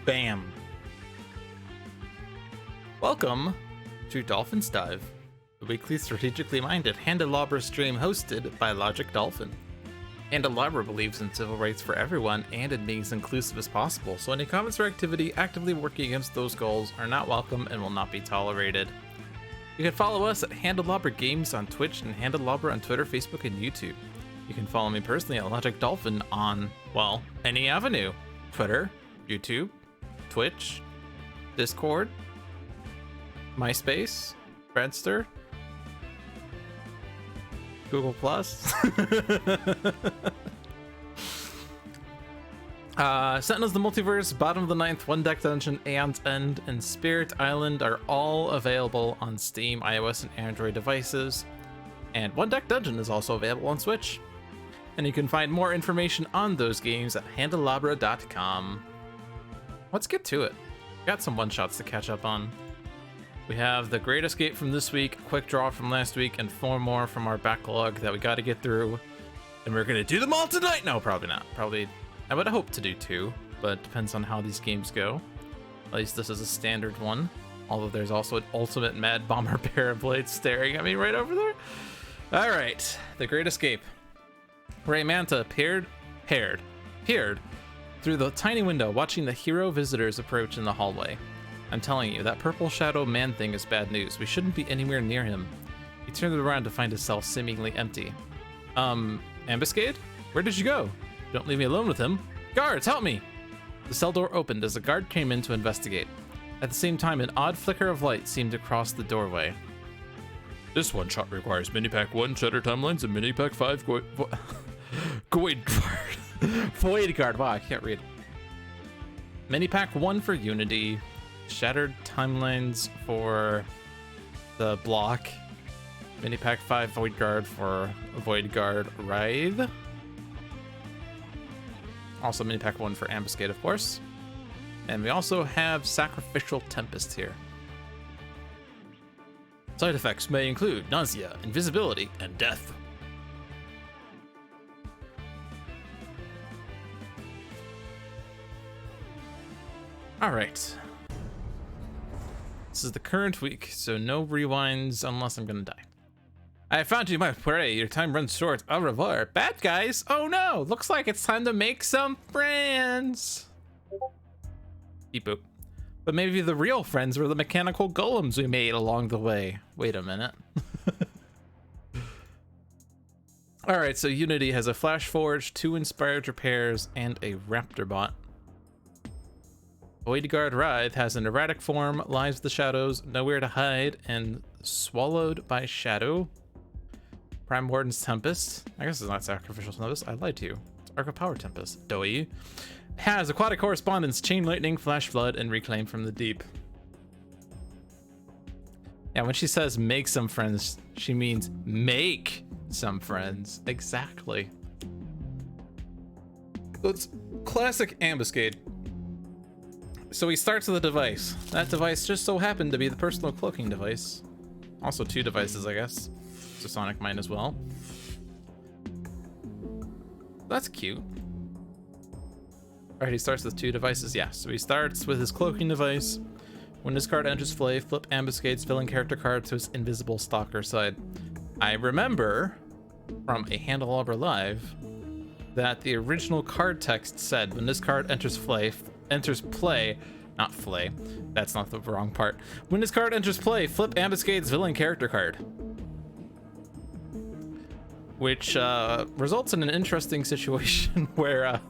Bam. Welcome to Dolphin's Dive, the weekly strategically minded Handelabra stream hosted by Logic Dolphin. Handelabra believes in civil rights for everyone and in being as inclusive as possible, so any comments or activity actively working against those goals are not welcome and will not be tolerated. You can follow us at Handelabra Games on Twitch and Handelabra on Twitter, Facebook, and YouTube. You can follow me personally at Logic Dolphin on, well, any avenue. Twitter, YouTube, Twitch, Discord, MySpace, Friendster, Google Plus. Sentinels the Multiverse, Bottom of the Ninth, One Deck Dungeon, Aeon's End, and Spirit Island are all available on Steam, iOS, and Android devices. And One Deck Dungeon is also available on Switch. And you can find more information on those games at handelabra.com. Let's get to it. Got some one-shots to catch up on. We have the Great Escape from this week, Quick Draw from last week, and 4 more from our backlog that we got to get through. And we're going to do them all tonight! No, probably not. Probably, I would hope to do 2, but it depends on how these games go. At least this is a standard one. Although there's also an Ultimate Mad Bomber Parablade staring at me right over there. Alright, the Great Escape. Ray Manta peered through the tiny window, watching the hero visitors approach in the hallway. I'm telling you, that purple shadow man thing is bad news. We shouldn't be anywhere near him. He turned around to find his cell seemingly empty. Ambuscade? Where did you go? Don't leave me alone with him. Guards, help me! The cell door opened as a guard came in to investigate. At the same time, an odd flicker of light seemed to cross the doorway. This one shot requires Minipack 1 Shatter Timelines and Minipack 5 Void Guard. Wow, I can't read. Minipack 1 for Unity. Shattered Timelines for the block. Minipack 5 Void Guard for Void Guard Writhe. Also Minipack 1 for Ambuscade, of course. And we also have Sacrificial Tempest here. Side effects may include nausea, invisibility, and death. Alright. This is the current week, so no rewinds unless I'm gonna die. I found you, my prey. Your time runs short. Au revoir. Bad guys? Oh no! Looks like it's time to make some friends! Beep boop. But maybe the real friends were the mechanical golems we made along the way. Wait a minute. Alright, so Unity has a Flash Forge, 2 Inspired Repairs, and a Raptor Bot. Void Guard Writhe has an erratic form, lies with the shadows, nowhere to hide, and swallowed by shadow. Prime Warden's Tempest. I guess it's not Sacrificial Tempest. I lied to you. It's Arc of Power Tempest. Doey. Has Aquatic Correspondence, Chain Lightning, Flash Flood, and Reclaim from the Deep. Yeah, when she says make some friends, she means make some friends. Exactly. So it's classic Ambuscade. So he starts with a device. That device just so happened to be the personal cloaking device. Also 2 devices, I guess. So Sonic Mine as well. That's cute. Alright, he starts with 2 devices. Yeah, so he starts with his cloaking device. When this card enters play, flip Ambuscade's villain character card to its invisible stalker side. I remember from a Handelabra Live that the original card text said when this card enters play, not flay, that's not the wrong part. When this card enters play, flip Ambuscade's villain character card. Which results in an interesting situation where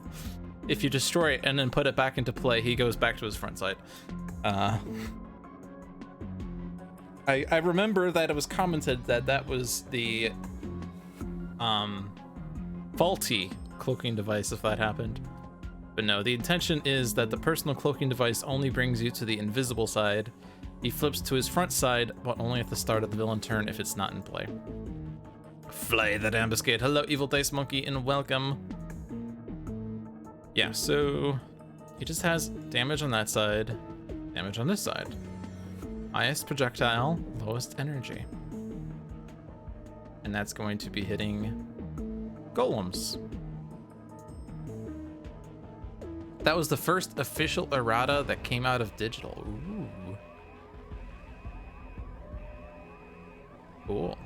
if you destroy it and then put it back into play, he goes back to his front side. I remember that it was commented that that was the faulty cloaking device if that happened. But no, the intention is that the personal cloaking device only brings you to the invisible side. He flips to his front side, but only at the start of the villain turn if it's not in play. Flay that Ambuscade. Hello, Evil Dice Monkey, and welcome. Yeah, so he just has damage on that side, damage on this side. Highest projectile, lowest energy. And that's going to be hitting golems. That was the first official errata that came out of digital. Ooh. Cool.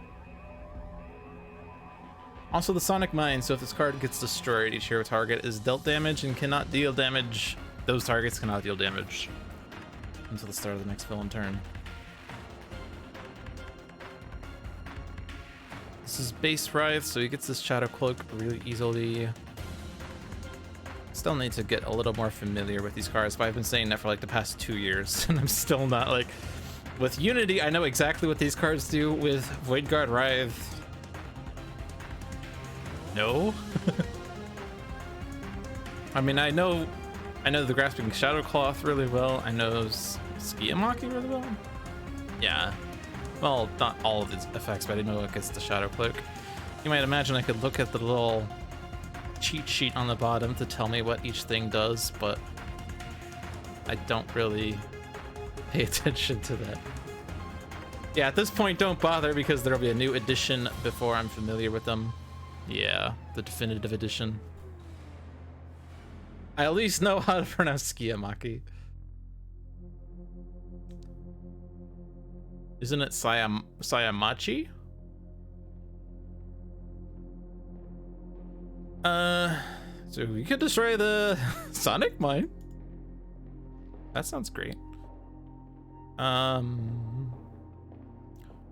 Also the Sonic Mine, so if this card gets destroyed, each hero target is dealt damage and cannot deal damage. Those targets cannot deal damage until the start of the next villain turn. This is base Writhe, so he gets this Shadow Cloak really easily. Still need to get a little more familiar with these cards, but I've been saying that for like the past 2 years, and I'm still not like... With Unity, I know exactly what these cards do. With Void Guard Writhe... No? I mean, I know the Grasping Shadow Cloth really well. I know Skiyamaki really well. Yeah. Well, not all of its effects, but I know it gets the Shadow Cloak. You might imagine I could look at the little cheat sheet on the bottom to tell me what each thing does, but I don't really pay attention to that. Yeah, at this point, don't bother because there'll be a new edition before I'm familiar with them. Yeah, the definitive edition. I at least know how to pronounce Skiyamaki. Isn't it Sayamachi? So we could destroy the Sonic Mine. That sounds great.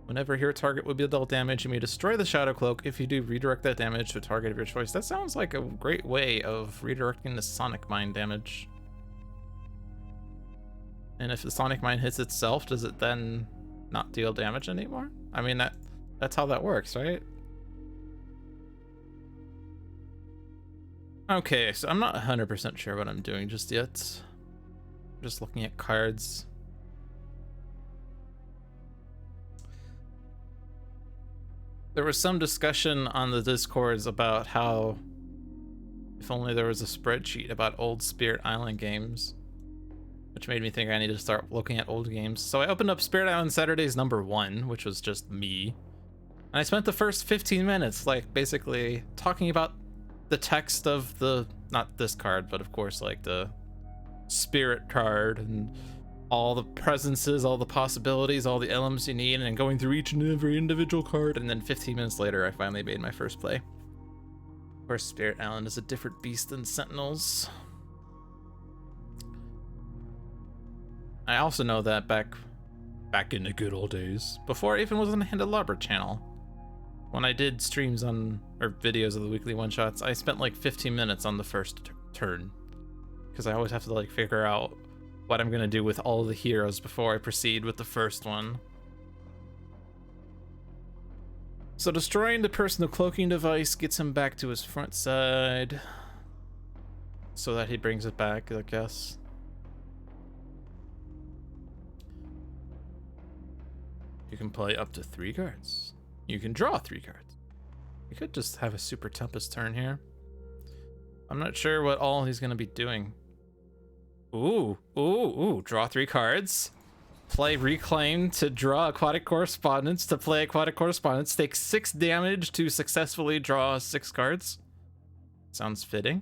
Whenever hero target would be dealt damage, you may destroy the Shadow Cloak. If you do, redirect that damage to a target of your choice. That sounds like a great way of redirecting the Sonic Mine damage. And if the Sonic Mine hits itself, does it then not deal damage anymore? I mean, that's how that works, right? Okay, so I'm not 100% sure what I'm doing just yet. I'm just looking at cards. There was some discussion on the Discords about how if only there was a spreadsheet about old Spirit Island games, which made me think I needed to start looking at old games. So I opened up Spirit Island Saturdays #1, which was just me. And I spent the first 15 minutes, like, basically talking about the text of the, not this card, but of course, like, the Spirit card and all the presences, all the possibilities, all the elements you need, and then going through each and every individual card. And then 15 minutes later, I finally made my first play. Of course, Spirit Island is a different beast than Sentinels. I also know that back in the good old days, before I even was on the Handelabra channel, when I did streams on, or videos of the weekly one-shots, I spent like 15 minutes on the first turn. Because I always have to like figure out what I'm gonna do with all the heroes before I proceed with the first one. So destroying the personal cloaking device gets him back to his front side, so that he brings it back, I guess. You can play up to 3 cards. You can draw 3 cards. You could just have a Super Tempest turn here. I'm not sure what all he's gonna be doing. Ooh, draw 3 cards. Play Reclaim to draw Aquatic Correspondence. To play Aquatic Correspondence, take 6 damage to successfully draw 6 cards. Sounds fitting.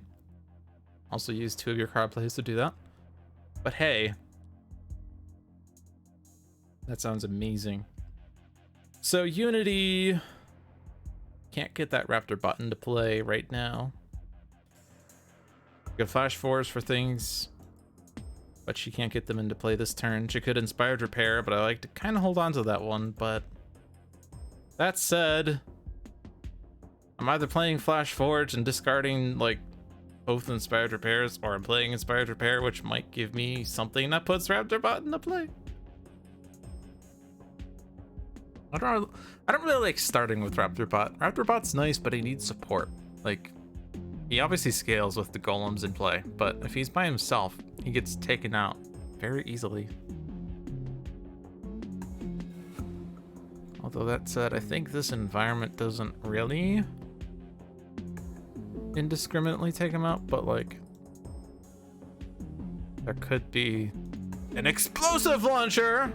Also use 2 of your card plays to do that. But hey, that sounds amazing. So Unity can't get that Raptor button to play right now. You can flash forwards for things, but she can't get them into play this turn. She could Inspired Repair, but I like to kind of hold on to that one. But that said, I'm either playing Flash Forge and discarding like both Inspired Repairs, or I'm playing Inspired Repair, which might give me something that puts Raptor Bot into play. I don't really like starting with Raptor Bot. Raptor Bot's nice, but he needs support. Like, he obviously scales with the golems in play, but if he's by himself, he gets taken out very easily. Although that said, I think this environment doesn't really indiscriminately take him out, but like, there could be an explosive launcher.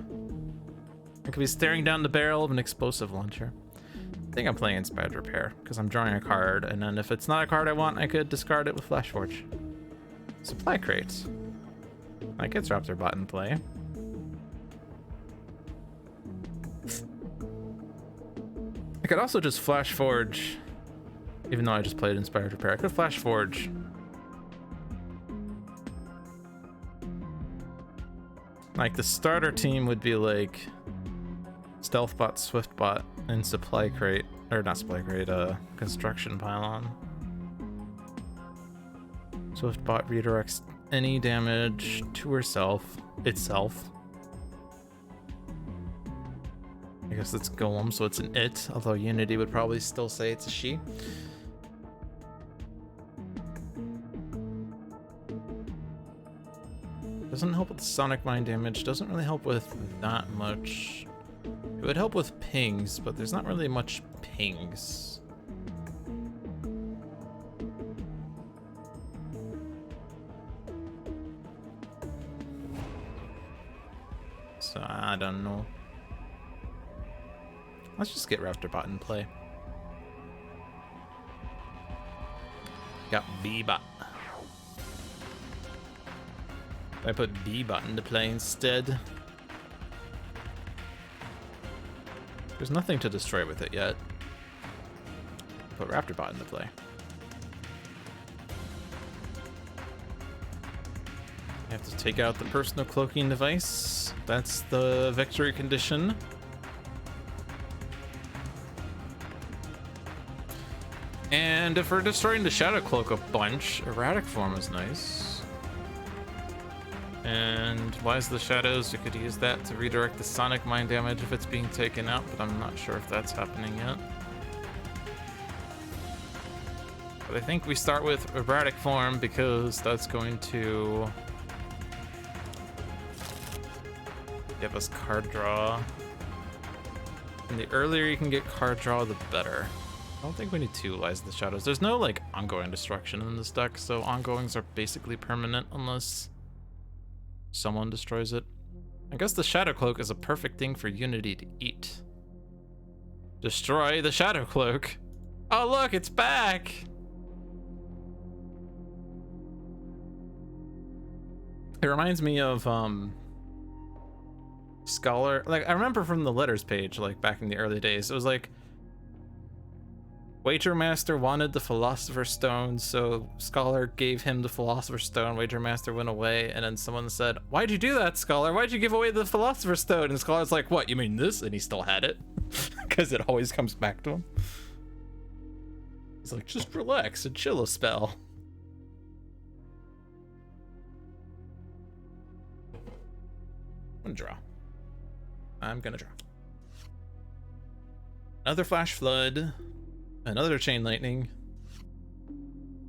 I could be staring down the barrel of an explosive launcher. I think I'm playing Inspired Repair because I'm drawing a card, and then if it's not a card I want, I could discard it with Flash Forge. Supply crate. That gets Raptor Bot in play. I could also just Flash Forge, even though I just played Inspired Repair. I could Flash Forge. Like, the starter team would be like Stealth Bot, Swift Bot, and Supply Crate. Or not Supply Crate, Construction Pylon. Swift Bot redirects any damage to herself, itself. I guess it's Golem, so it's an it, although Unity would probably still say it's a she. Doesn't help with the sonic mine damage, doesn't really help with that much. It would help with pings, but there's not really much pings. So I don't know. Let's just get Raptor Bot in play. Got B-Bot. I put B-Bot into play instead. There's nothing to destroy with it yet. Put Raptor Bot into play. I have to take out the personal cloaking device. That's the victory condition. And if we're destroying the Shadow Cloak a bunch, Erratic Form is nice. And Wise of the Shadows, you could use that to redirect the Sonic Mine damage if it's being taken out, but I'm not sure if that's happening yet. But I think we start with Erratic Form because that's going to give us card draw. And the earlier you can get card draw, the better. I don't think we need two Lies of the Shadows. There's no, like, ongoing destruction in this deck, so ongoings are basically permanent unless someone destroys it. I guess the Shadow Cloak is a perfect thing for Unity to eat. Destroy the Shadow Cloak. Oh, look, it's back! It reminds me of, Scholar. Like, I remember from the letters page, like, back in the early days, it was like, Wager Master wanted the Philosopher's Stone, so Scholar gave him the Philosopher's Stone. Wager Master went away, and then someone said, "Why'd you do that, Scholar? Why'd you give away the Philosopher's Stone?" And Scholar's like, "What, you mean this?" And he still had it. Because it always comes back to him. He's like, just relax and chill a spell. I'm gonna draw. I'm gonna draw. Another Flash Flood. Another Chain Lightning.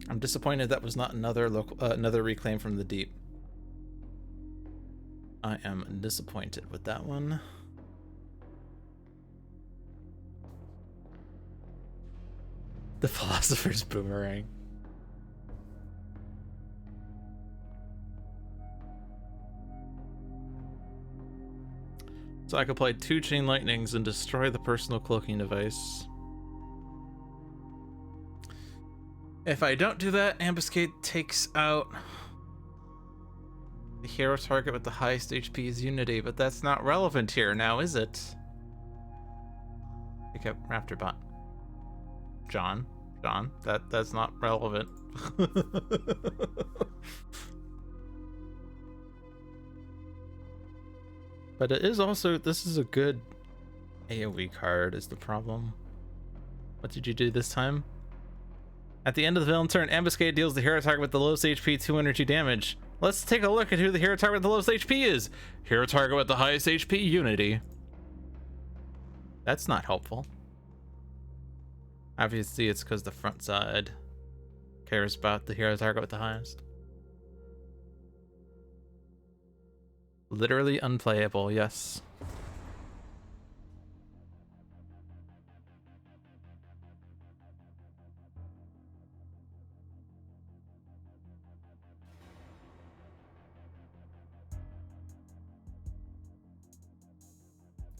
I'm disappointed that was not another another Reclaim from the Deep. I am disappointed with that one. The Philosopher's Boomerang. So I could play 2 Chain Lightnings and destroy the personal cloaking device. If I don't do that, Ambuscade takes out the hero target with the highest HP is Unity, but that's not relevant here now, is it? Pick up Raptor Bot. John, that's not relevant. But it is also, this is a good AoE card is the problem. What did you do this time? At the end of the villain turn, Ambuscade deals the hero target with the lowest HP 2 energy damage. Let's take a look at who the hero target with the lowest HP is. Hero target with the highest HP, Unity. That's not helpful. Obviously, it's because the front side cares about the hero target with the highest. Literally unplayable, yes.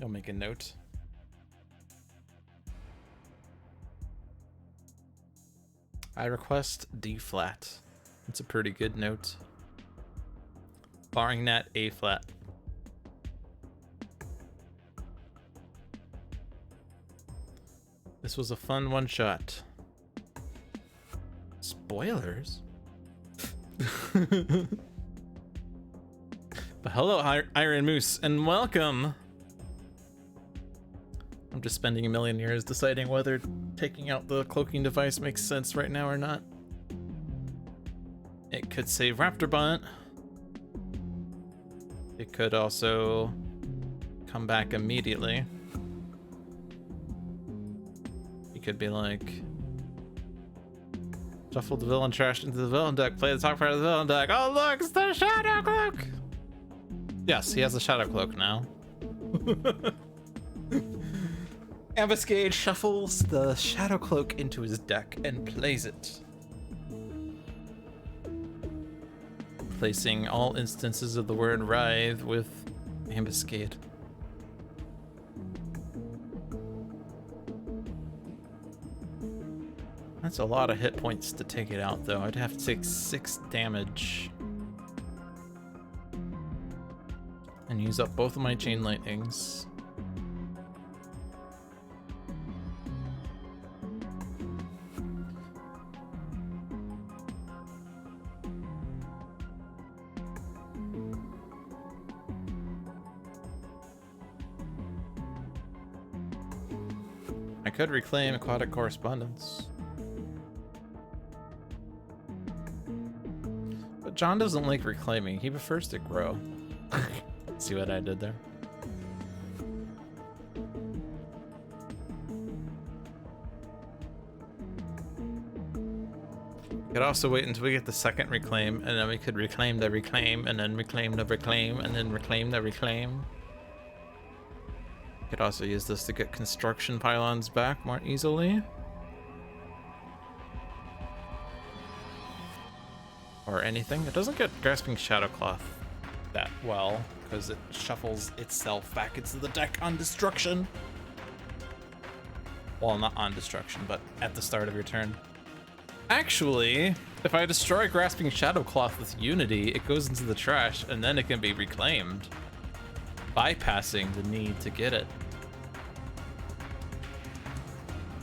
I'll make a note. I request D flat. It's a pretty good note. Barring that, A flat. This was a fun one shot. Spoilers? But hello, Iron Moose, and welcome! I'm just spending a million years deciding whether taking out the cloaking device makes sense right now or not. It could save Raptor Bunt. It could also come back immediately. You could be like, shuffle the villain trash into the villain deck, play the top part of the villain deck. Oh look, it's the Shadow Cloak! Yes, he has a Shadow Cloak now. Ambuscade shuffles the Shadow Cloak into his deck and plays it. Placing all instances of the word Writhe with Ambuscade. That's a lot of hit points to take it out, though. I'd have to take 6 damage. And use up both of my Chain Lightnings. I could reclaim Aquatic Correspondence. But John doesn't like reclaiming. He prefers to grow. See what I did there? We could also wait until we get the second reclaim, and then we could reclaim the reclaim, and then reclaim the reclaim, and then reclaim the reclaim. Could also use this to get construction pylons back more easily. Or anything. It doesn't get Grasping Shadowcloth that well, because it shuffles itself back into the deck on destruction. Well, not on destruction, but at the start of your turn. Actually, if I destroy Grasping Shadowcloth with Unity, it goes into the trash, and then it can be reclaimed, bypassing the need to get it.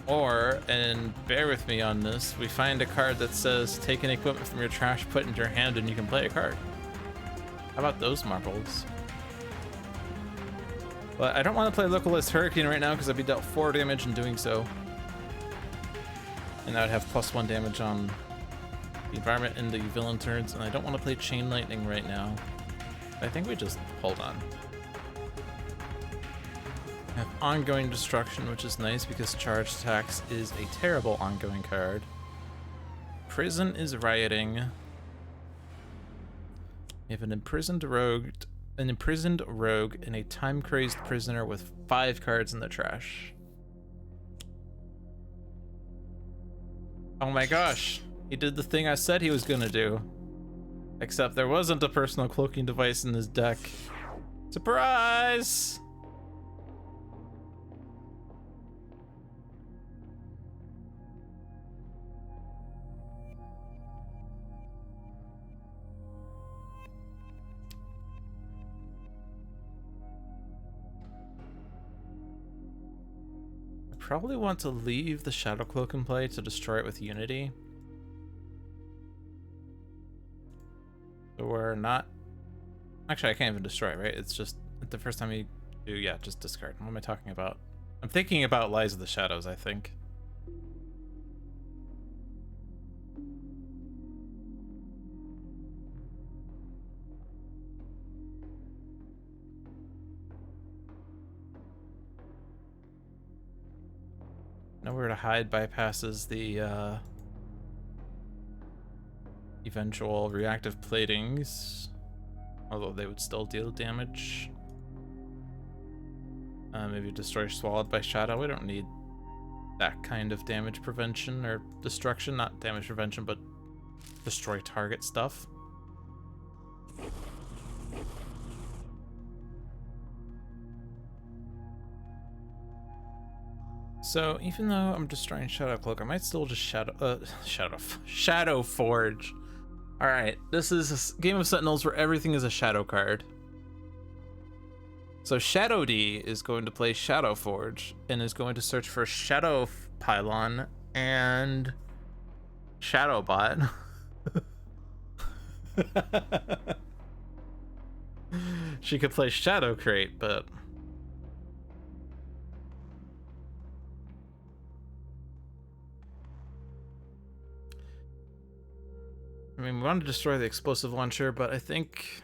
Or, and bear with me on this, we find a card that says take an equipment from your trash, put it into your hand, and you can play a card. How about those marbles? But I don't want to play Localized Hurricane right now because I'd be dealt 4 damage in doing so. And I would have +1 damage on the environment and the villain turns, and I don't want to play Chain Lightning right now. I think we just hold on. I have Ongoing Destruction, which is nice because Charge Attacks is a terrible ongoing card. Prison is Rioting. We have an imprisoned rogue, and a time-crazed prisoner with 5 cards in the trash. Oh my gosh, he did the thing I said he was gonna do. Except there wasn't a personal cloaking device in his deck. Surprise! Probably want to leave the Shadow Cloak in play to destroy it with Unity. So we're not... Actually, I can't even destroy it, right? It's just the first time you do, yeah, just discard. What am I talking about? I'm thinking about Lies of the Shadows, I think. Nowhere to Hide bypasses the eventual reactive platings, although they would still deal damage. Maybe destroy Swallowed by Shadow. We don't need that kind of damage prevention or destruction. Not damage prevention, but destroy target stuff. So even though I'm destroying Shadow Cloak, I might still just Shadow Forge Alright, this is a Game of Sentinels where everything is a shadow card. So Shadow D is going to play Shadow Forge and is going to search for Shadow Pylon and Shadow Bot. She could play Shadow Crate, but I mean, we want to destroy the explosive launcher, but I think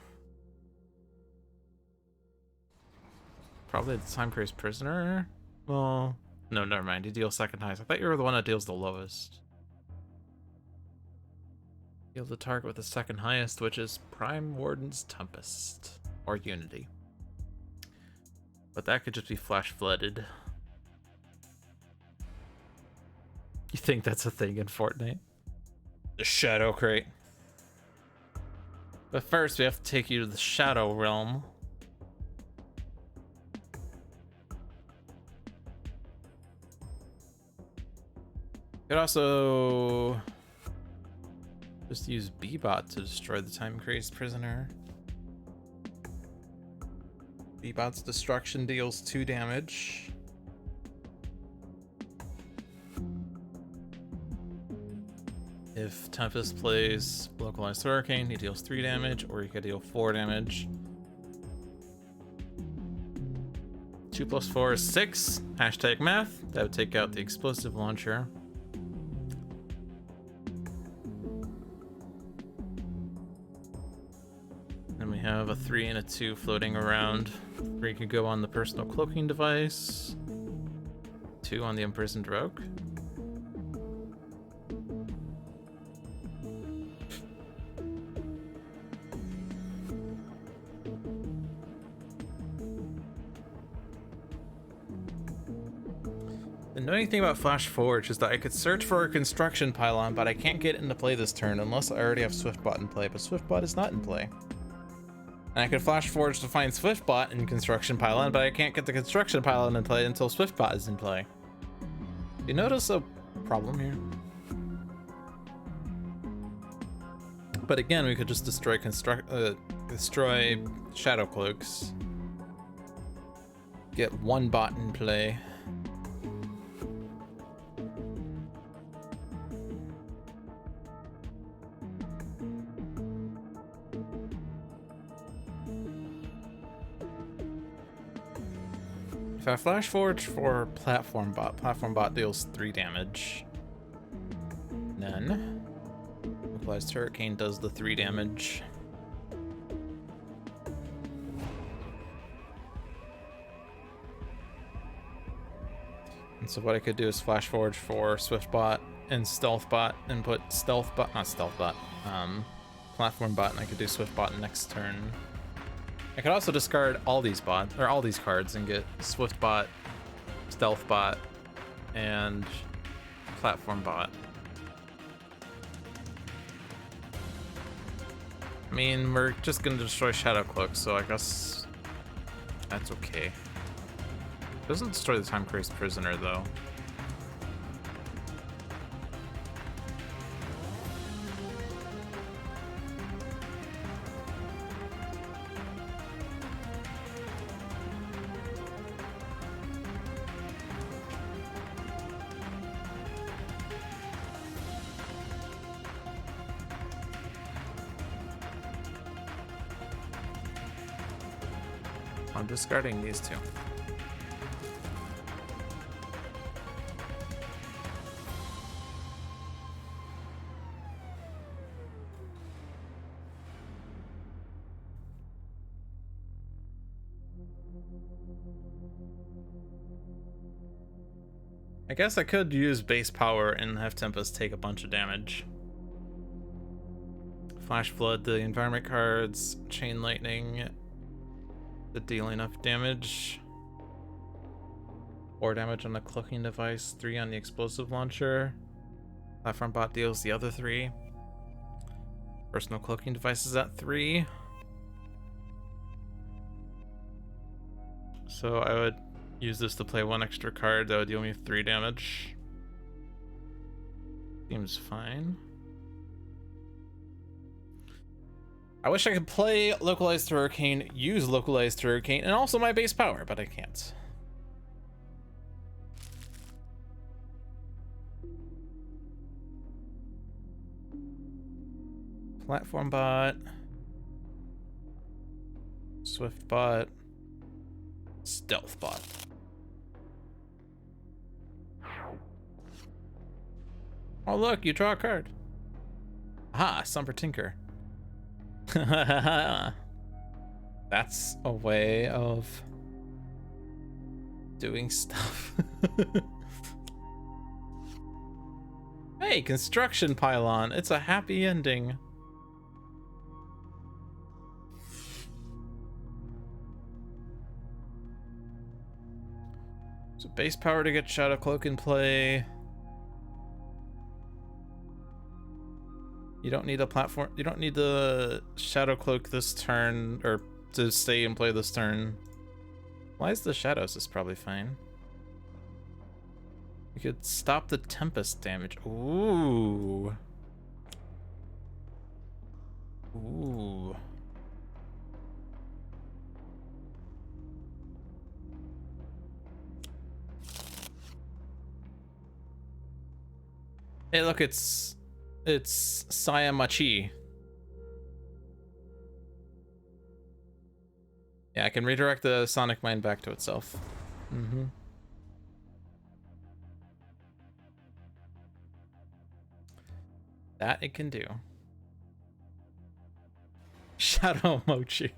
probably the time crazed prisoner. Well, no, never mind. He deals second highest. I thought you were the one that deals the lowest. Deal the target with the second highest, which is Prime Warden's Tempest or Unity. But that could just be flash flooded. You think that's a thing in Fortnite? The Shadow Crate. But first, we have to take you to the Shadow Realm. You could also just use B-Bot to destroy the time-crazed prisoner. B-Bot's destruction deals 2 damage. If Tempest plays Localized Hurricane, he deals 3 damage, or he could deal 4 damage. 2 plus 4 is 6. Hashtag math. That would take out the explosive launcher. Then we have a 3 and a 2 floating around. 3 could go on the personal cloaking device. 2 on the imprisoned rogue. The annoying thing about Flash Forge is that I could search for a construction pylon, but I can't get into play this turn unless I already have Swiftbot in play, but Swiftbot is not in play. And I could Flash Forge to find Swiftbot in construction pylon, but I can't get the construction pylon in play until Swiftbot is in play. You notice a problem here? But again, we could just destroy Shadow Cloaks. Get 1 bot in play. If I Flash Forge for Platform Bot deals 3 damage. Then Localized Hurricane does the 3 damage. And so what I could do is Flash Forge for Swiftbot and Stealthbot and put Platform Bot, and I could do Swiftbot next turn. I could also discard all these cards and get Swiftbot, Stealthbot, and Platform Bot. I mean, we're just gonna destroy Shadow Cloak, so I guess that's okay. It doesn't destroy the time crazed prisoner though. I'm discarding these 2. I guess I could use base power and have Tempest take a bunch of damage. Flash Flood the environment cards, Chain Lightning to deal enough damage. 4 damage on the cloaking device, 3 on the explosive launcher. Platform Bot deals the other 3. Personal cloaking device is at 3. So I would use this to play 1 extra card that would deal me 3 damage. Seems fine. I wish I could play Localized Hurricane, use Localized Hurricane, and also my base power, but I can't. Platform bot. Swift bot. Stealth bot. Oh look, you draw a card. Aha, Somber Tinker. That's a way of doing stuff. Hey, construction pylon. It's a happy ending. So base power to get Shadow Cloak in play. You don't need a platform. You don't need the Shadow Cloak this turn, or to stay and play this turn. Why is the Shadows? Is probably fine. You could stop the Tempest damage. Ooh. Ooh. Hey, look, it's Sayamachi. Yeah, I can redirect the Sonic Mine back to itself. Mm-hmm. That it can do. Shadow Mochi.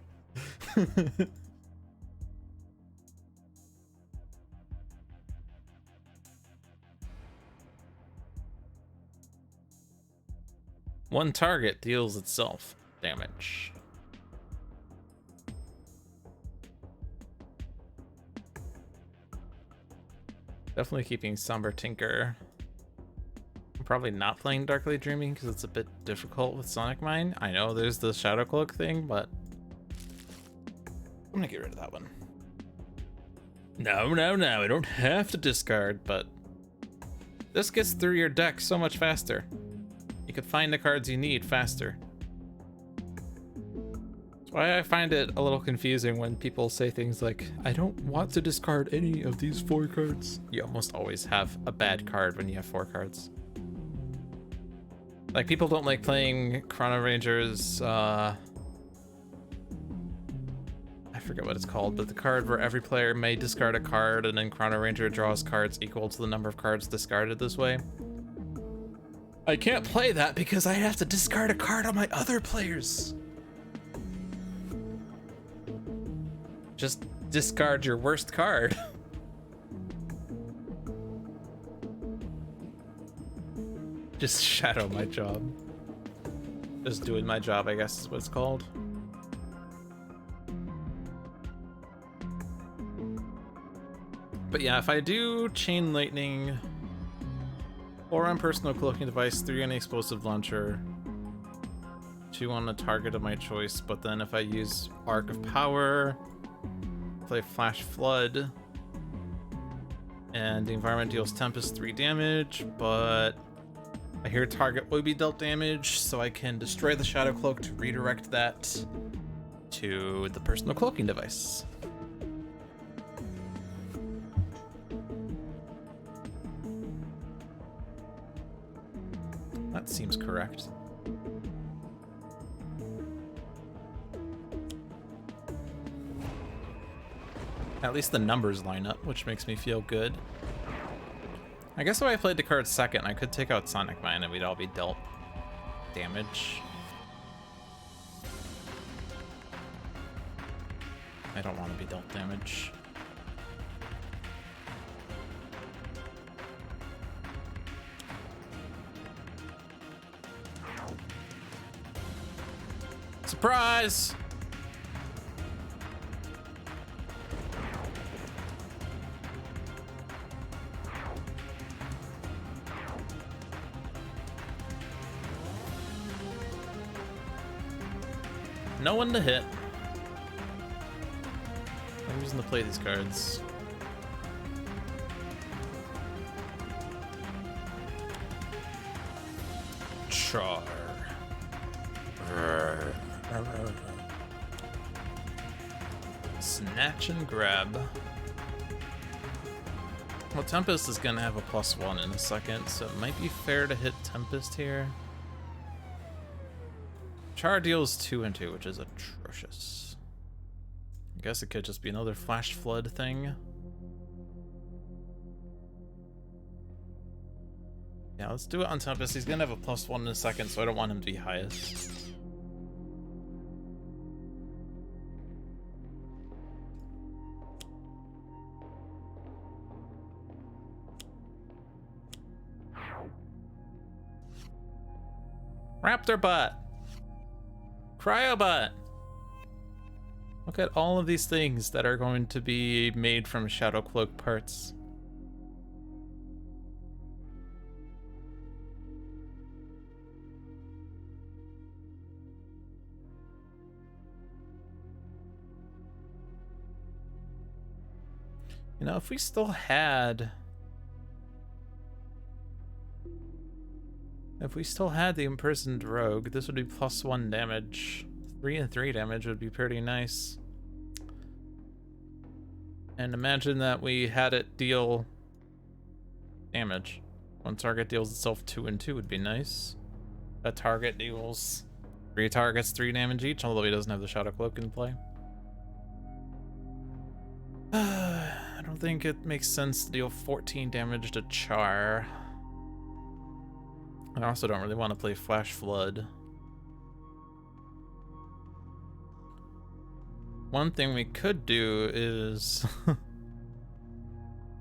One target deals itself damage. Definitely keeping Somber Tinker. I'm probably not playing Darkly Dreaming because it's a bit difficult with Sonic Mine. I know there's the Shadow Cloak thing, but I'm gonna get rid of that one. No, I don't have to discard, but this gets through your deck so much faster. You can find the cards you need faster. That's why I find it a little confusing when people say things like, I don't want to discard any of these 4 cards. You almost always have a bad card when you have 4 cards. Like, people don't like playing Chrono Rangers, I forget what it's called, but the card where every player may discard a card and then Chrono Ranger draws cards equal to the number of cards discarded this way. I can't play that because I have to discard a card on my other players. Just discard your worst card. Just shadow my job. Just doing my job, I guess is what it's called. But yeah, if I do Chain Lightning, 4 on Personal Cloaking Device, 3 on Explosive Launcher, 2 on a target of my choice, but then if I use Arc of Power, play Flash Flood, and the environment deals Tempest 3 damage, but I hear target will be dealt damage, so I can destroy the Shadow Cloak to redirect that to the Personal Cloaking Device. That seems correct. At least the numbers line up, which makes me feel good. I guess if I played the card second, I could take out Sonic Mine and we'd all be dealt damage. I don't want to be dealt damage. Surprise! No one to hit. I'm using to play these cards. Char. Snatch and grab. Well, Tempest is gonna have a +1 in a second, so it might be fair to hit Tempest here. Char deals 2 and 2, which is atrocious. I guess it could just be another flash flood thing. Yeah, let's do it on Tempest. He's gonna have a +1 in a second, so I don't want him to be highest. Raptor butt! Cryo butt! Look at all of these things that are going to be made from Shadow Cloak parts. You know, if we still had... If we still had the imprisoned rogue, this would be +1 damage. 3 and 3 damage would be pretty nice. And imagine that we had it deal damage. One target deals itself 2 and 2 would be nice. A target deals 3 targets 3 damage each, although he doesn't have the Shadow Cloak in play. I don't think it makes sense to deal 14 damage to Char. I also don't really want to play Flash Flood. One thing we could do is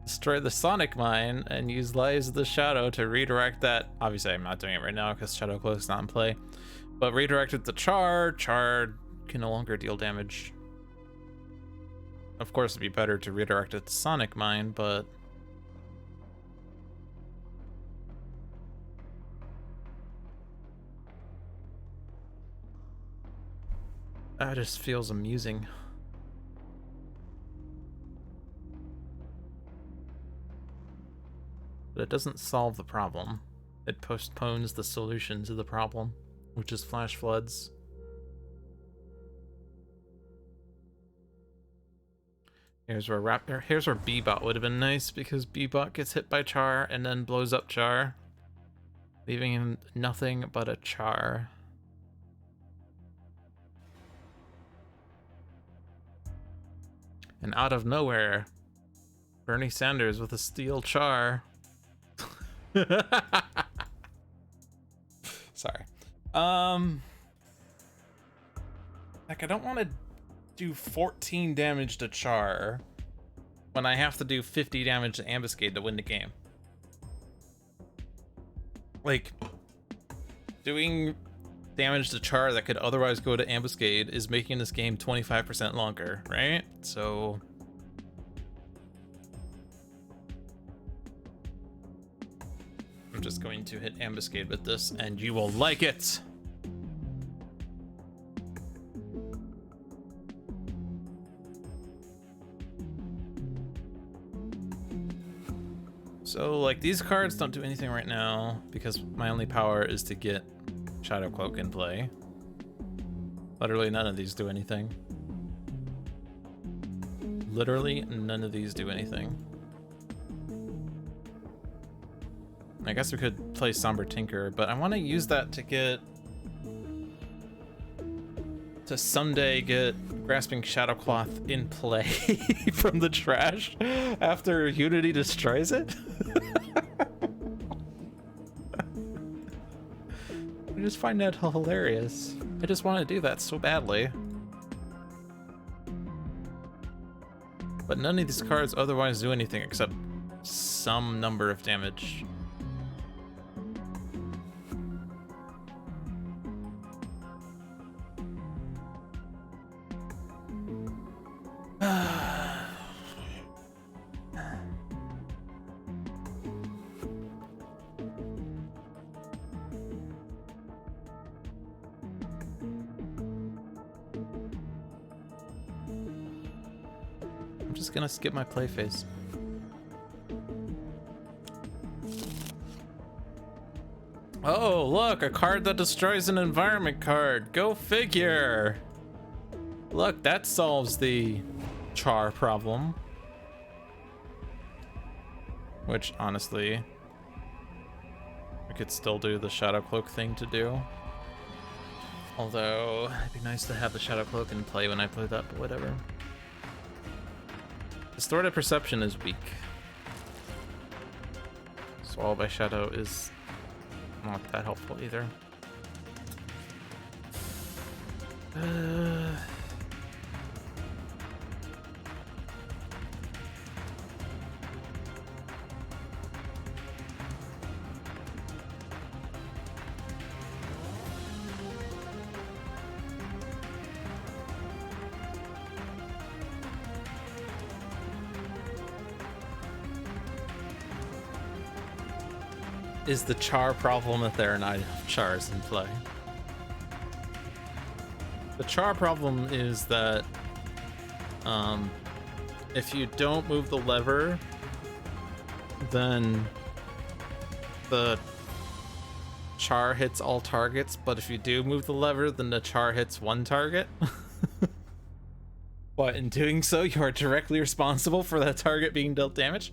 destroy the Sonic Mine and use Lies of the Shadow to redirect that. Obviously, I'm not doing it right now because Shadow Cloak's not in play. But redirect it to Char. Char can no longer deal damage. Of course, it'd be better to redirect it to Sonic Mine, but... that just feels amusing. But it doesn't solve the problem. It postpones the solution to the problem, which is Flash Floods. Here's where Bebot would have been nice, because Bebot gets hit by Char and then blows up Char, leaving him nothing but a Char. And out of nowhere, Bernie Sanders with a steel Char. Sorry. Like, I don't want to do 14 damage to Char when I have to do 50 damage to Ambuscade to win the game. Like, doing damage to Char that could otherwise go to Ambuscade is making this game 25% longer, right? So... I'm just going to hit Ambuscade with this, and you will like it! So, like, these cards don't do anything right now, because my only power is to get Shadow Cloak in play. Literally none of these do anything. Literally none of these do anything. I guess we could play Somber Tinker, but I want to use that to get... to someday get Grasping Shadowcloth in play from the trash after Unity destroys it. I just find that hilarious. I just want to do that so badly. But none of these cards otherwise do anything except some number of damage. Gonna skip my play phase. Oh, look, a card that destroys an environment card. Go figure. Look, that solves the char problem. Which, honestly, I could still do the Shadow Cloak thing to do. Although, it'd be nice to have the Shadow Cloak in play when I play that, but whatever. Distorted Perception is weak. Swallow by Shadow is not that helpful either. Is the char problem that there are not enough chars in play? The char problem is that if you don't move the lever, then the char hits all targets, but if you do move the lever, then the char hits one target. But in doing so, you are directly responsible for that target being dealt damage.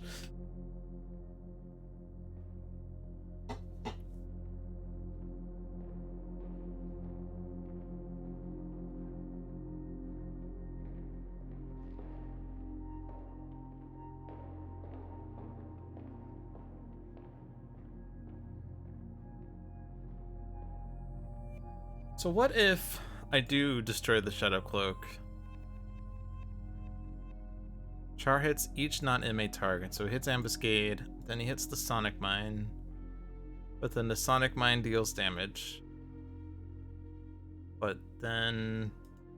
So what if I do destroy the Shadow Cloak? Char hits each non-inmate target, so he hits Ambuscade, then he hits the Sonic Mine, but then the Sonic Mine deals damage. But then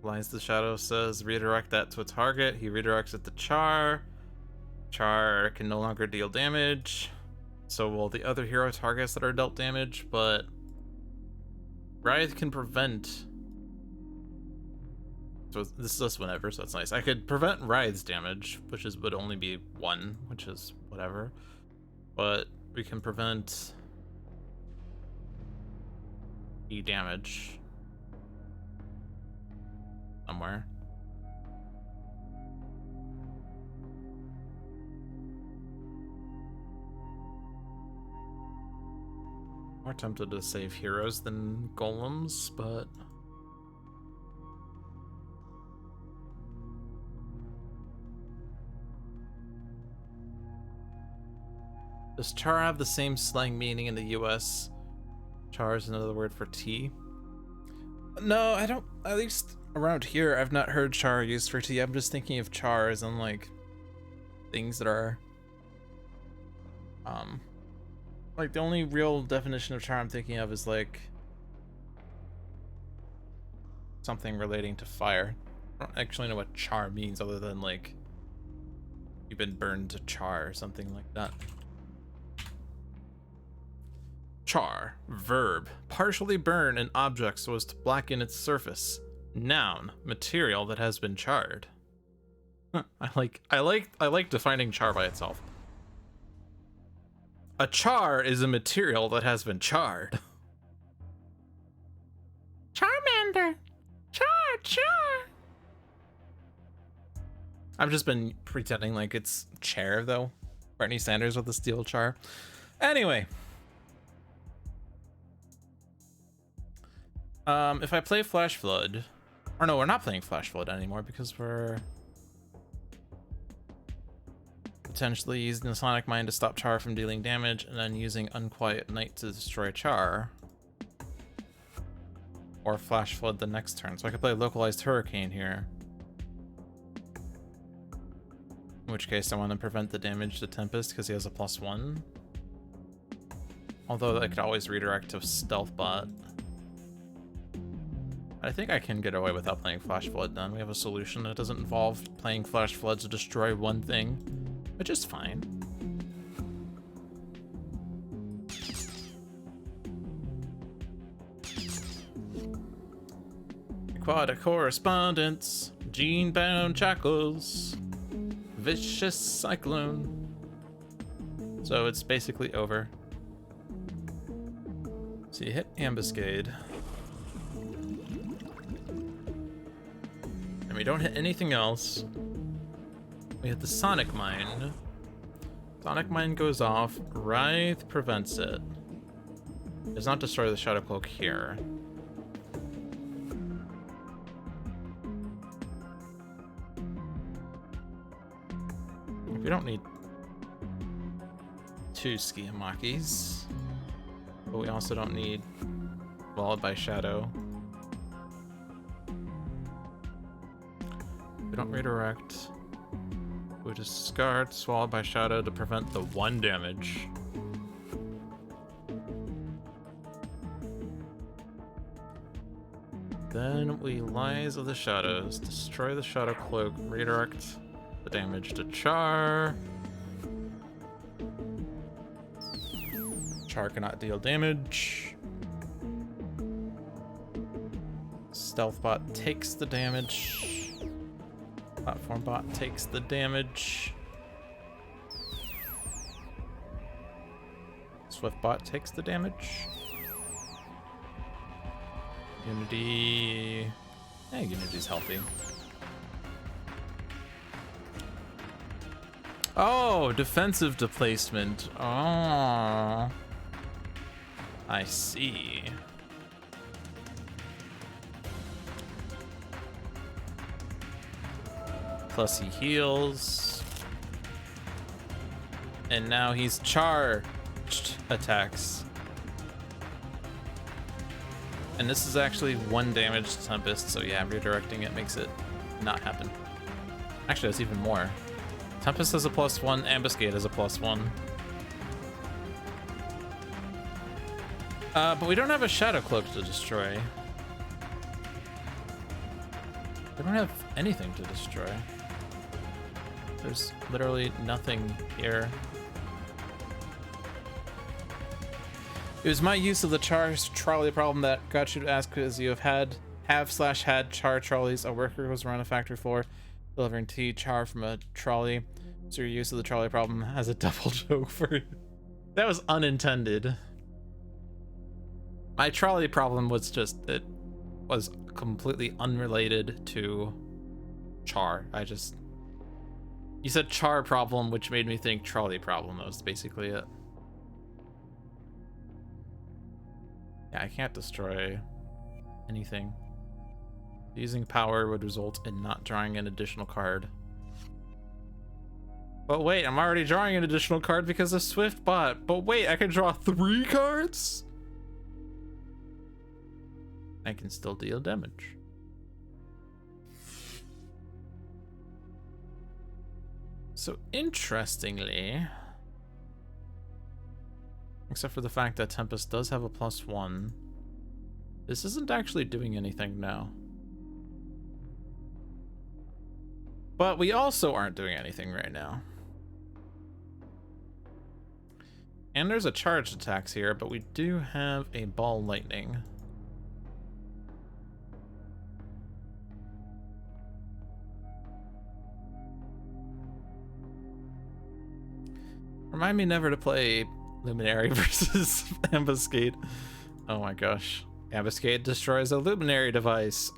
Lines the Shadow says redirect that to a target, he redirects it to Char. Char can no longer deal damage, so will the other hero targets that are dealt damage, but Writhe can prevent. So this is just whenever, so that's nice. I could prevent Writhe's damage, which would only be 1, which is whatever. But we can prevent E damage somewhere. More tempted to save heroes than golems, but does char have the same slang meaning in the US? Char is another word for tea. No, I don't. At least around here, I've not heard char used for tea. I'm just thinking of char as in like things that are like the only real definition of char I'm thinking of is like something relating to fire. I don't actually know what char means other than like you've been burned to char or something like that. Char, verb, partially burn an object so as to blacken its surface. Noun, material that has been charred. Huh, I like defining char by itself. A char is a material that has been charred. Charmander! Char! I've just been pretending like it's chair, though. Bernie Sanders with the steel char. Anyway. If I play Flash Flood... Or no, we're not playing Flash Flood anymore because we're potentially using the Sonic Mine to stop Char from dealing damage, and then using Unquiet Night to destroy Char. Or Flash Flood the next turn. So I could play Localized Hurricane here. In which case I want to prevent the damage to Tempest because he has a +1. Although I could always redirect to Stealth Bot. I think I can get away without playing Flash Flood then. We have a solution that doesn't involve playing Flash Flood to destroy one thing, which is fine. Aquatic Correspondence, Gene-bound Shackles, Vicious Cyclone. So it's basically over. So you hit Ambuscade. And we don't hit anything else. We hit the Sonic Mine. Sonic Mine goes off. Writhe prevents it. Does not destroy the Shadow Cloak here. We don't need 2 Skiamakis. But we also don't need Walled by Shadow. We don't redirect. We discard Swallowed by Shadow to prevent the 1 damage. Then we Lies of the Shadows, destroy the Shadow Cloak, redirect the damage to Char. Char cannot deal damage. Stealth Bot takes the damage. Platform Bot takes the damage. Swift Bot takes the damage. Unity. Yeah, Unity's healthy. Oh, defensive displacement. Oh. I see. Plus he heals. And now he's charged attacks. And this is actually 1 damage to Tempest, so yeah, redirecting it makes it not happen. Actually, that's even more. Tempest has a +1, Ambuscade has a +1. But we don't have a Shadow Cloak to destroy. We don't have anything to destroy. There's literally nothing here. It was my use of the char trolley problem that got you to ask, because you have /had char trolleys. A worker goes around a factory floor delivering tea char from a trolley. So your use of the trolley problem has a double joke for you. That was unintended. My trolley problem was just, it was completely unrelated to char. You said char problem, which made me think trolley problem. That was basically it. Yeah, I can't destroy anything. Using power would result in not drawing an additional card. But wait, I'm already drawing an additional card because of Swift Bot. But wait, I can draw 3 cards? I can still deal damage. So interestingly, except for the fact that Tempest does have a +1, this isn't actually doing anything now. But we also aren't doing anything right now. And there's a charged attacks here, but we do have a ball lightning. Remind me never to play Luminary versus Ambuscade. Oh my gosh. Ambuscade destroys a Luminary device.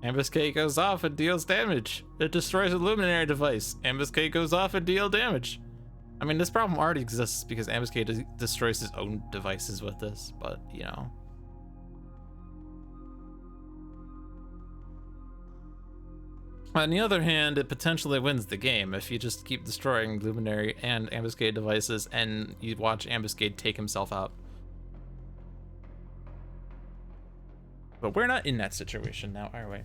Ambuscade goes off and deals damage. It destroys a Luminary device. Ambuscade goes off and deals damage. I mean, this problem already exists because Ambuscade destroys his own devices with this, but, you know. On the other hand, it potentially wins the game if you just keep destroying Luminary and Ambuscade devices and you watch Ambuscade take himself out. But we're not in that situation now, are we?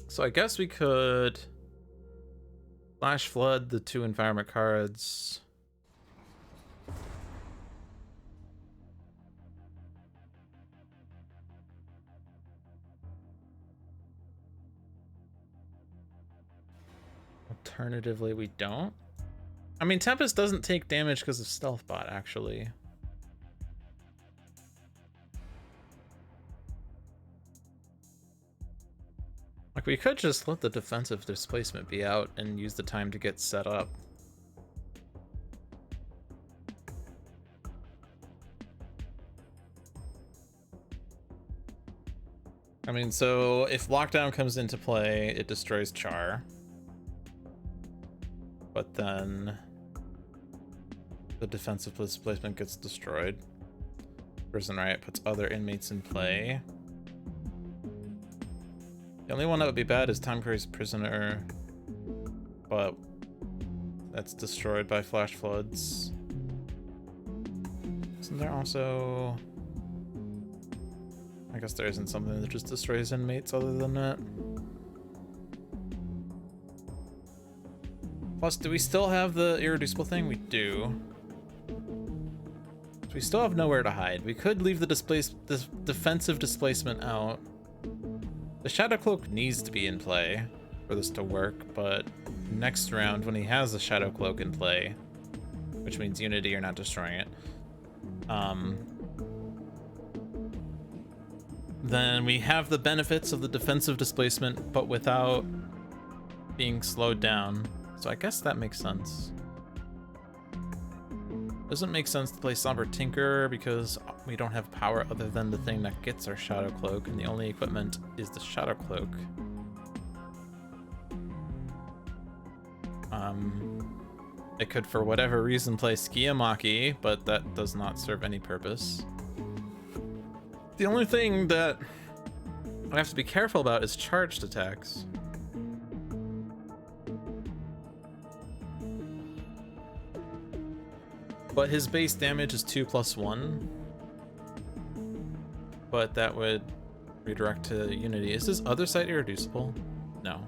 So I guess we could Flash Flood the 2 environment cards. Alternatively, we don't. I mean, Tempest doesn't take damage because of Stealth Bot, actually. we could just let the defensive displacement be out and use the time to get set up. I mean, so if lockdown comes into play, it destroys Char. But then the defensive displacement gets destroyed. Prison Riot puts other inmates in play. The only one that would be bad is Tom Curry's Prisoner, but that's destroyed by flash floods. Isn't there also... I guess there isn't something that just destroys inmates other than that. Plus, do we still have the irreducible thing? We do. So we still have nowhere to hide. We could leave the defensive displacement out. The Shadow Cloak needs to be in play for this to work, but next round when he has the Shadow Cloak in play, which means Unity, you're not destroying it, then we have the benefits of the defensive displacement, but without being slowed down. So I guess that makes sense. Doesn't make sense to play Somber Tinker because we don't have power other than the thing that gets our Shadow Cloak, and the only equipment is the Shadow Cloak. It could, for whatever reason, play Skiyamaki, but that does not serve any purpose. The only thing that I have to be careful about is charged attacks. But his base damage is 2+1. But that would redirect to Unity. Is his other side irreducible? No.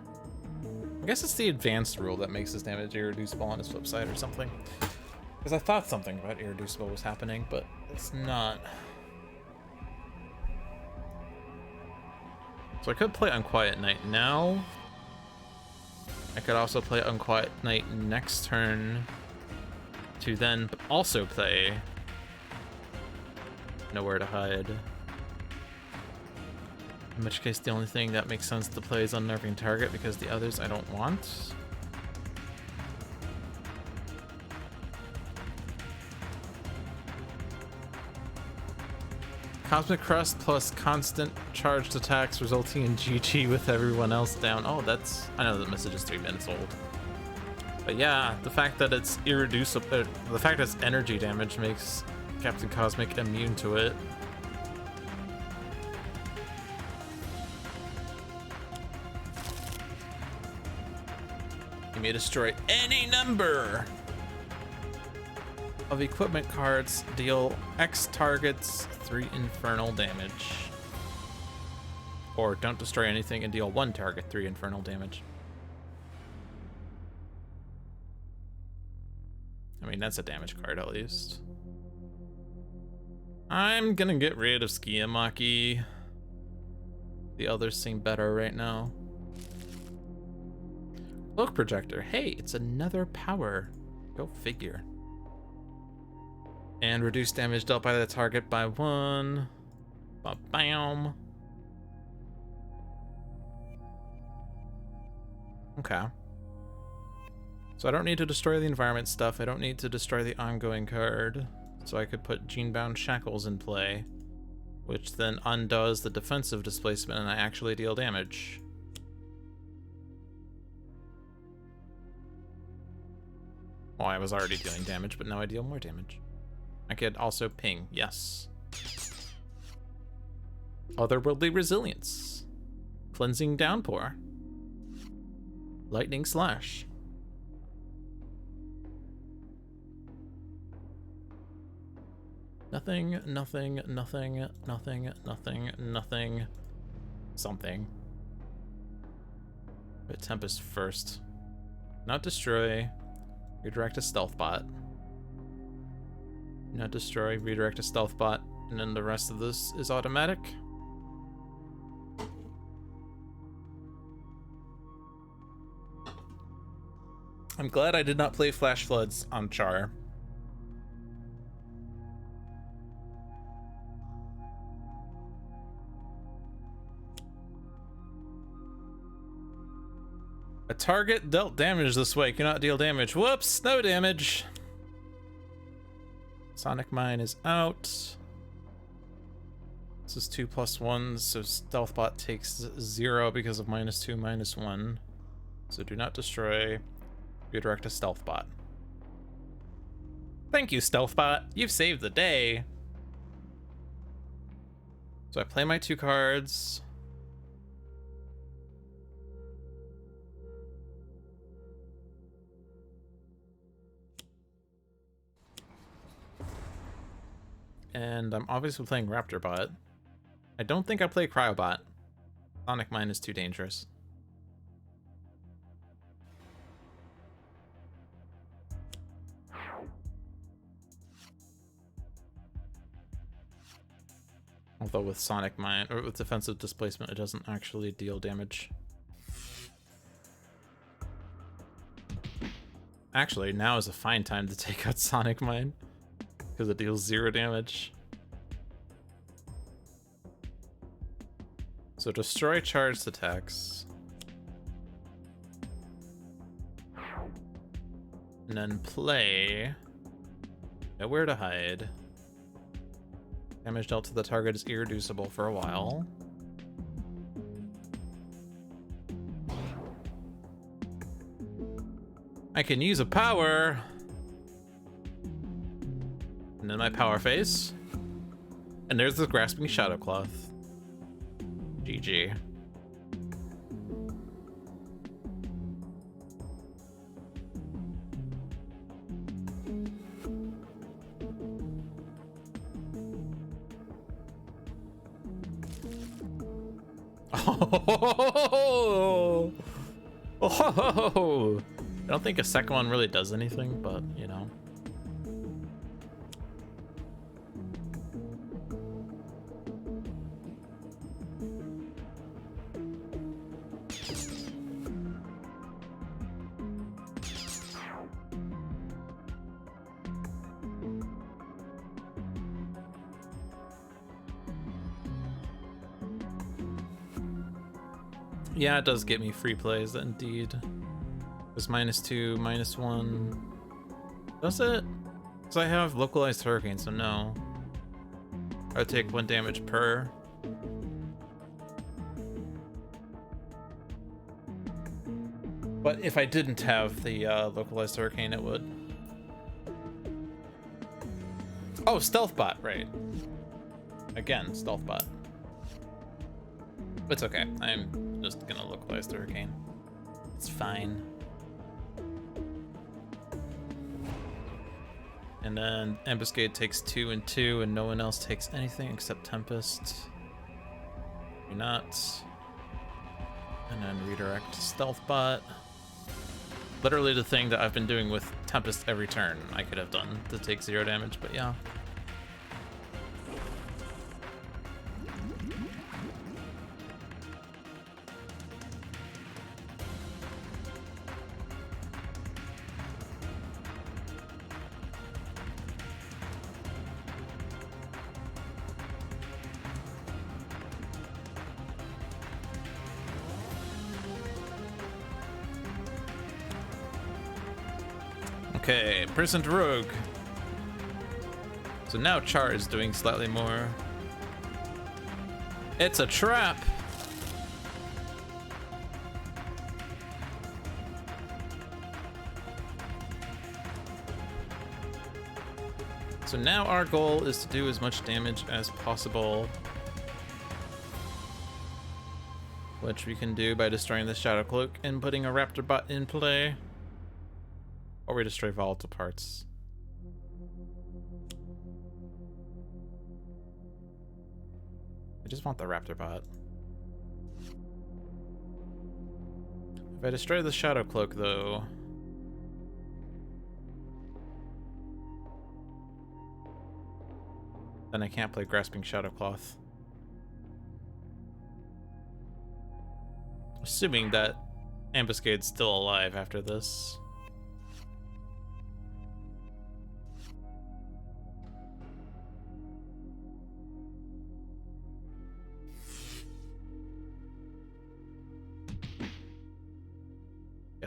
I guess it's the advanced rule that makes his damage irreducible on his flip side or something. Because I thought something about irreducible was happening, but it's not. So I could play Unquiet Night now. I could also play Unquiet Night next turn to then also play Nowhere to Hide. In which case the only thing that makes sense to play is Unnerving Target because the others I don't want. Cosmic Crust plus constant charged attacks resulting in GG with everyone else down. Oh, that's... I know the message is 3 minutes old. But yeah, the fact that it's irreducible... the fact that it's energy damage makes Captain Cosmic immune to it. You may destroy any number of equipment cards, deal X targets 3 infernal damage. Or don't destroy anything and deal 1 target 3 infernal damage. I mean, that's a damage card at least. I'm gonna get rid of Skiyamaki. The others seem better right now. Cloak Projector. Hey, it's another power. Go figure. And reduce damage dealt by the target by 1. Ba-bam. Okay. So I don't need to destroy the environment stuff. I don't need to destroy the ongoing card. So I could put Genebound Shackles in play, which then undoes the defensive displacement and I actually deal damage. Well, I was already dealing damage, but now I deal more damage. I could also ping, yes. Otherworldly Resilience. Cleansing Downpour. Lightning Slash. Nothing, nothing, nothing, nothing, nothing, nothing, something. But Tempest first. Not destroy. Redirect a stealth bot. Not destroy, redirect a stealth bot, and then the rest of this is automatic. I'm glad I did not play Flash Floods on Char. target dealt damage this way cannot deal damage. Whoops, no damage. Sonic Mine is out. This is 2+1, so Stealth Bot takes 0 because of -2, -1. So do not destroy. Redirect to Stealth Bot. Thank you, Stealth Bot. You've saved the day. So I play my 2 cards. And I'm obviously playing Raptor Bot. I don't think I play Cryobot. Sonic Mine is too dangerous. Although with Sonic Mine, or with Defensive Displacement, it doesn't actually deal damage. Actually, now is a fine time to take out Sonic Mine, because it deals 0 damage. So destroy charged attacks. And then play Nowhere to Hide. Damage dealt to the target is irreducible for a while. I can use a power. And then my power face. And there's the Grasping Shadow Cloth. GG. Oh! Oh! I don't think a second one really does anything, but you know. Yeah, it does get me free plays, indeed. It's -2, -1. Does it? Because I have localized hurricane, so no. I take 1 damage per. But if I didn't have the localized hurricane, it would. Oh, Stealth Bot, right. Again, Stealth Bot. It's okay. I'm just gonna localize the hurricane. It's fine. And then Ambuscade takes 2 and 2, and no one else takes anything except Tempest. Do not. And then redirect Stealth Bot. Literally the thing that I've been doing with Tempest every turn I could have done to take 0 damage, but yeah. Okay, Prisoned Rogue. So now Char is doing slightly more. It's a trap! So now our goal is to do as much damage as possible, which we can do by destroying the Shadow Cloak and putting a Raptor Bot in play. Or we destroy volatile parts. I just want the Raptor Bot. If I destroy the Shadow Cloak, though, then I can't play Grasping Shadow Cloth. Assuming that Ambuscade's still alive after this.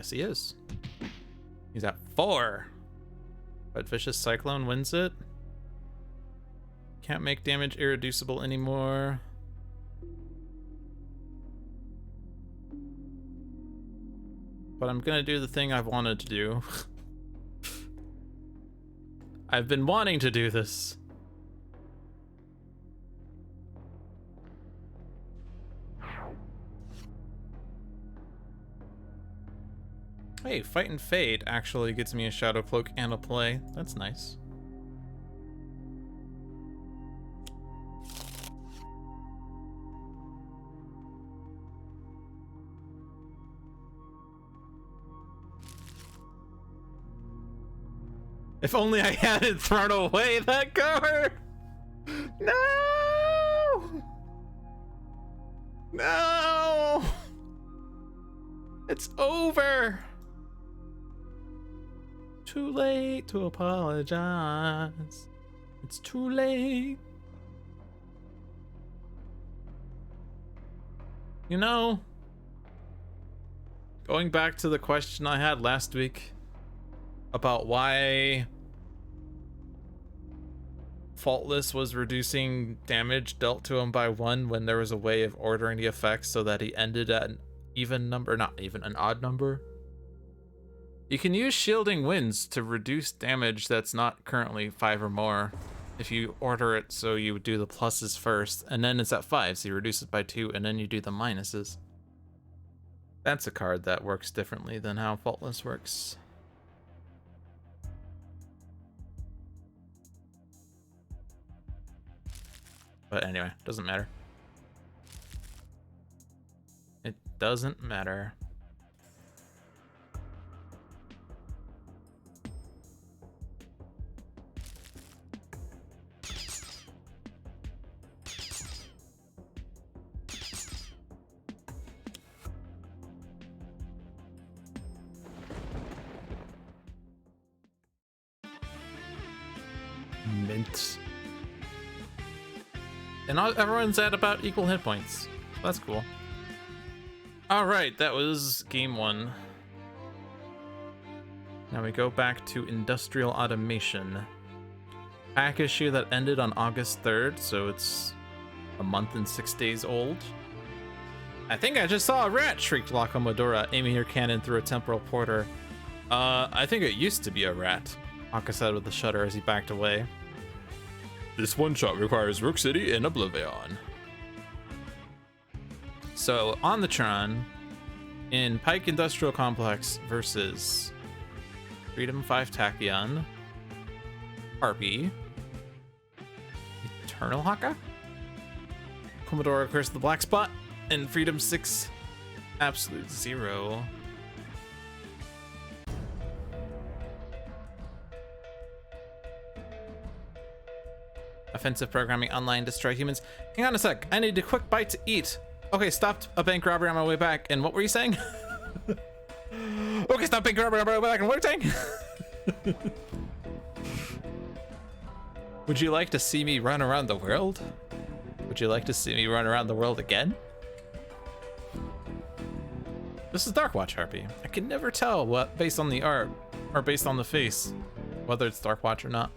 Yes, he is. He's at 4. But Vicious Cyclone wins it. Can't make damage irreducible anymore. But I'm gonna do the thing I've wanted to do. I've been wanting to do this. Hey, Fight and Fade actually gets me a Shadow Cloak and a play. That's nice. If only I hadn't thrown away that card! No! No! It's over! Too late to apologize. It's too late. You know, going back to the question I had last week about why Faultless was reducing damage dealt to him by 1 when there was a way of ordering the effects so that he ended at an even number, not even an odd number. You can use Shielding Winds to reduce damage that's not currently 5 or more if you order it so you do the pluses first, and then it's at 5, so you reduce it by 2, and then you do the minuses. That's a card that works differently than how Faultless works. But anyway, doesn't matter. It doesn't matter. Mint. And everyone's at about equal hit points. That's cool. Alright, that was game 1. Now we go back to Industrial Automation. Pack issue that ended on August 3rd, so it's a month and 6 days old. I think I just saw a rat, shrieked La Comodora, aiming her cannon through a temporal porter. I think it used to be a rat, Haka said with a shudder as he backed away. This one shot requires Rook City and Oblivion. So, Omnitron in Pike Industrial Complex versus Freedom 5 Tachyon, Harpy, Eternal Haka, Comodora Curse of the Black Spot, and Freedom 6 Absolute Zero. Offensive programming online, destroy humans. Hang on a sec, I need a quick bite to eat. Okay, stopped a bank robbery on my way back. And what were you saying? Okay, stop bank robbery on my way back. And what were you saying? Would you like to see me run around the world? Would you like to see me run around the world again? This is Darkwatch Harpy. I can never tell what, based on the art, or based on the face, whether it's Darkwatch or not.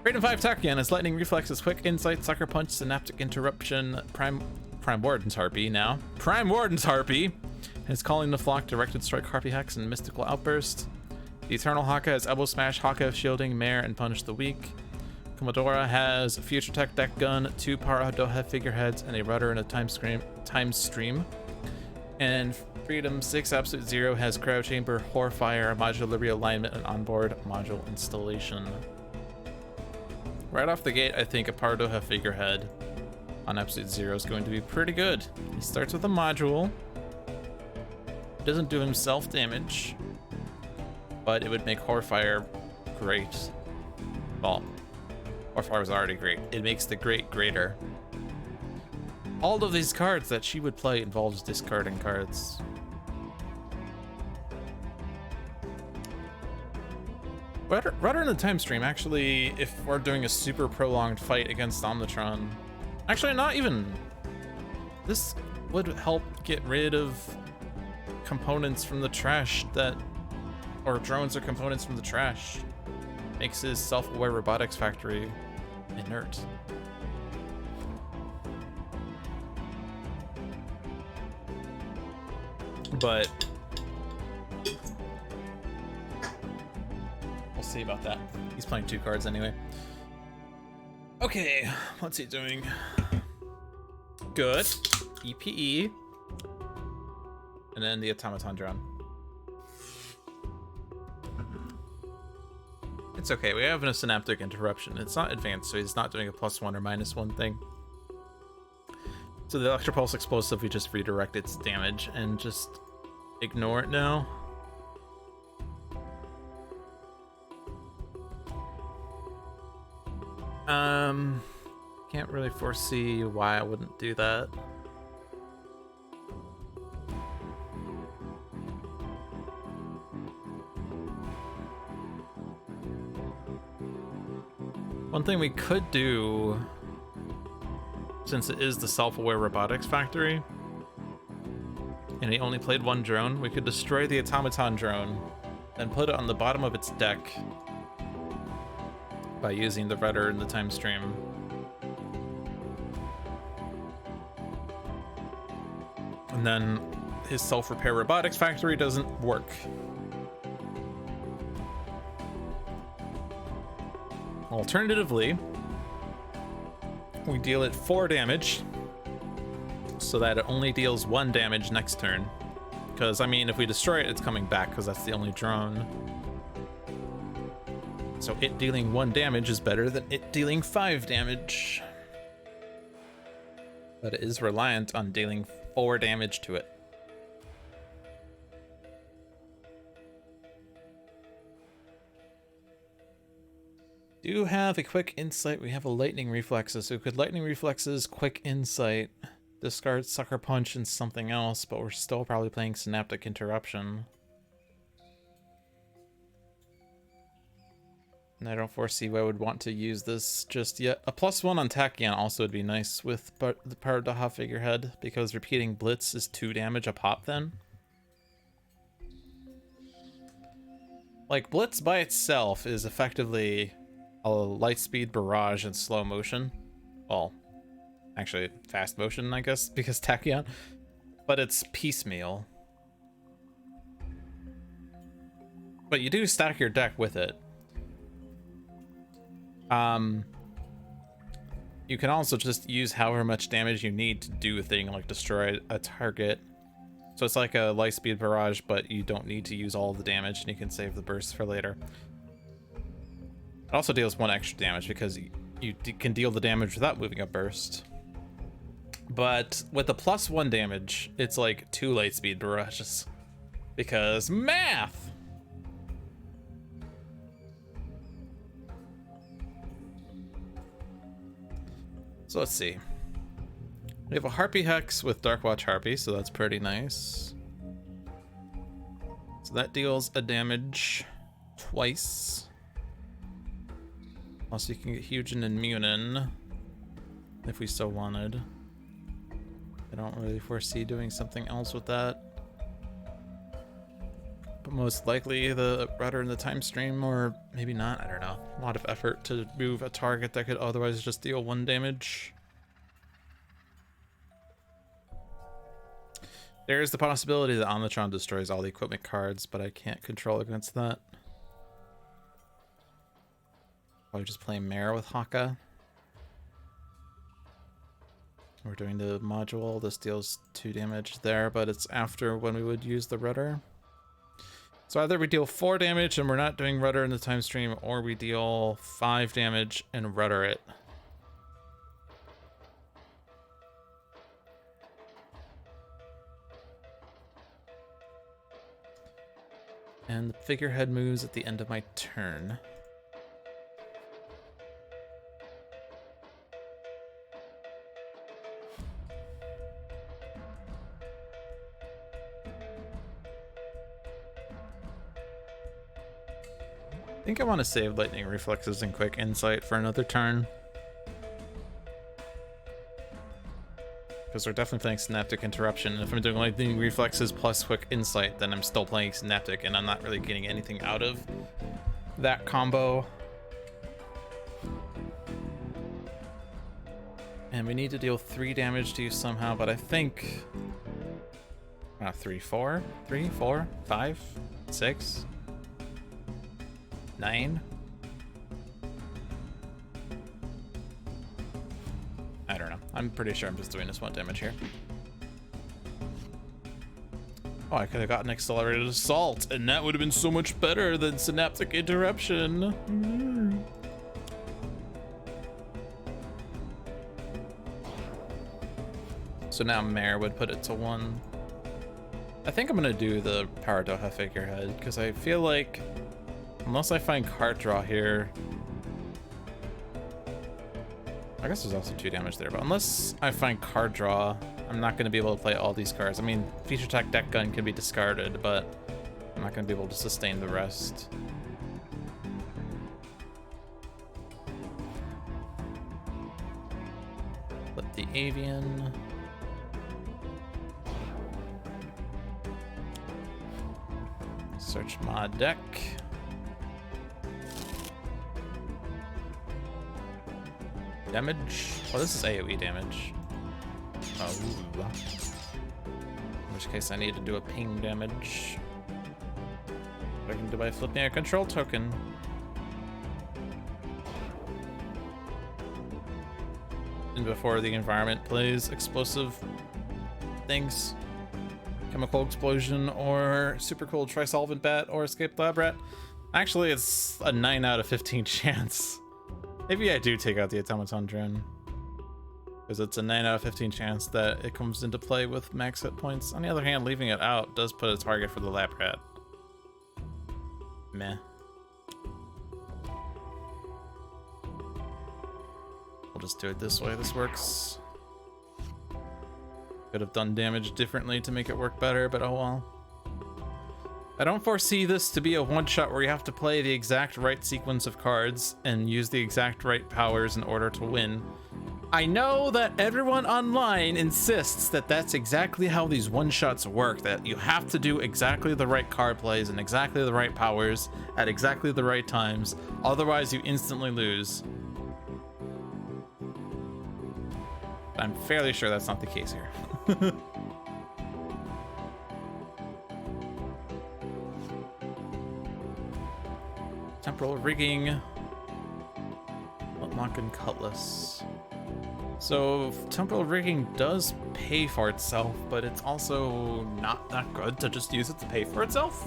Freedom 5 Tachyon has lightning reflexes, quick insight, sucker punch, synaptic interruption, Prime Warden's Harpy now. Prime Warden's Harpy is calling the flock, directed strike, Harpy Hex, and mystical outburst. The Eternal Haka has elbow smash, Haka shielding, mare, and punish the weak. Comodora has future tech deck gun, 2 Paradoha figureheads, and a rudder and a time stream. And Freedom 6 Absolute Zero has cryo chamber, Horfire, modular realignment, and onboard module installation. Right off the gate, I think a Paradoha figurehead on Absolute Zero is going to be pretty good. He starts with a module. He doesn't do himself damage, but it would make Horfire great. Well, Horfire was already great. It makes the great greater. All of these cards that she would play involves discarding cards. Rudder in the time stream, actually, if we're doing a super prolonged fight against Omnitron, actually not even, this would help get rid of components from the trash that, or drones are components from the trash. Makes his self-aware robotics factory inert. But we'll see about that. He's playing 2 cards anyway. Okay, what's he doing? Good. EPE. And then the automaton drone. It's okay, we have a synaptic interruption. It's not advanced, so he's not doing a +1 or -1 thing. So the electropulse explosive, we just redirect its damage and just ignore it now. Can't really foresee why I wouldn't do that. One thing we could do, since it is the self-aware robotics factory, and he only played 1 drone, we could destroy the automaton drone and put it on the bottom of its deck by using the rudder in the time stream. And then his self-repair robotics factory doesn't work. Alternatively, we deal it 4 damage so that it only deals 1 damage next turn. Because, I mean, if we destroy it, it's coming back because that's the only drone. So it dealing 1 damage is better than it dealing 5 damage. But it is reliant on dealing 4 damage to it. Do have a quick insight. We have a lightning reflexes. So could lightning reflexes, quick insight, discard sucker punch and something else, but we're still probably playing synaptic interruption. And I don't foresee why I would want to use this just yet. A +1 on Tachyon also would be nice with the Power of Daha figurehead, because repeating blitz is 2 damage a pop then. Like, blitz by itself is effectively a light speed barrage in slow motion. Well, actually fast motion, I guess, because Tachyon. But it's piecemeal. But you do stack your deck with it. You can also just use however much damage you need to do a thing, like destroy a target. So it's like a light speed barrage, but you don't need to use all of the damage, and you can save the burst for later. It also deals 1 extra damage because you can deal the damage without moving a burst. But with the +1 damage, it's like 2 light speed barrages. Because math! So let's see. We have a Harpy Hex with Darkwatch Harpy, so that's pretty nice. So that deals a damage twice. Plus you can get huge and immune in if we so wanted. I don't really foresee doing something else with that. But most likely the rudder in the time stream, or maybe not, I don't know. A lot of effort to move a target that could otherwise just deal 1 damage. There is the possibility that Omnitron destroys all the equipment cards, but I can't control against that. Probably just play Mare with Haka. We're doing the module. This deals 2 damage there, but it's after when we would use the rudder. So either we deal 4 damage and we're not doing rudder in the time stream, or we deal 5 damage and rudder it. And the figurehead moves at the end of my turn. I think I want to save lightning reflexes and quick insight for another turn. because we're definitely playing Synaptic Interruption. And if I'm doing lightning reflexes plus quick insight, then I'm still playing Synaptic, and I'm not really getting anything out of that combo. And we need to deal 3 damage to you somehow, but I think 3, 4, 3, 4, 5, 6, 9. I don't know. I'm pretty sure I'm just doing this 1 damage here. Oh, I could have gotten Accelerated Assault, and that would have been so much better than Synaptic Interruption. So now Mare would put it to 1. I think I'm gonna do the Paradoha Figurehead, because I feel like unless I find card draw here, I guess there's also 2 damage there, but unless I find card draw, I'm not going to be able to play all these cards. I mean, Feature Attack Deck Gun can be discarded, but I'm not going to be able to sustain the rest. Let the Avian. Search my deck. Damage. Oh, this is AoE damage. Oh. In which case I need to do a ping damage. What I can do by flipping a control token. And before the environment plays explosive things. Chemical Explosion or Super Cool Trisolvent Bat or Escape Lab Rat. Actually, it's a 9 out of 15 chance. Maybe I do take out the Automaton Drone, because it's a 9 out of 15 chance that it comes into play with max hit points. On the other hand, leaving it out does put a target for the Lab Rat. Meh. We'll just do it this way. This works. Could have done damage differently to make it work better, but oh well. I don't foresee this to be a one-shot where you have to play the exact right sequence of cards and use the exact right powers in order to win. I know that everyone online insists that that's exactly how these one-shots work, that you have to do exactly the right card plays and exactly the right powers at exactly the right times, otherwise you instantly lose. I'm fairly sure that's not the case here. Temporal Rigging. Lock and Cutlass. So, Temporal Rigging does pay for itself, but it's also not that good to just use it to pay for itself.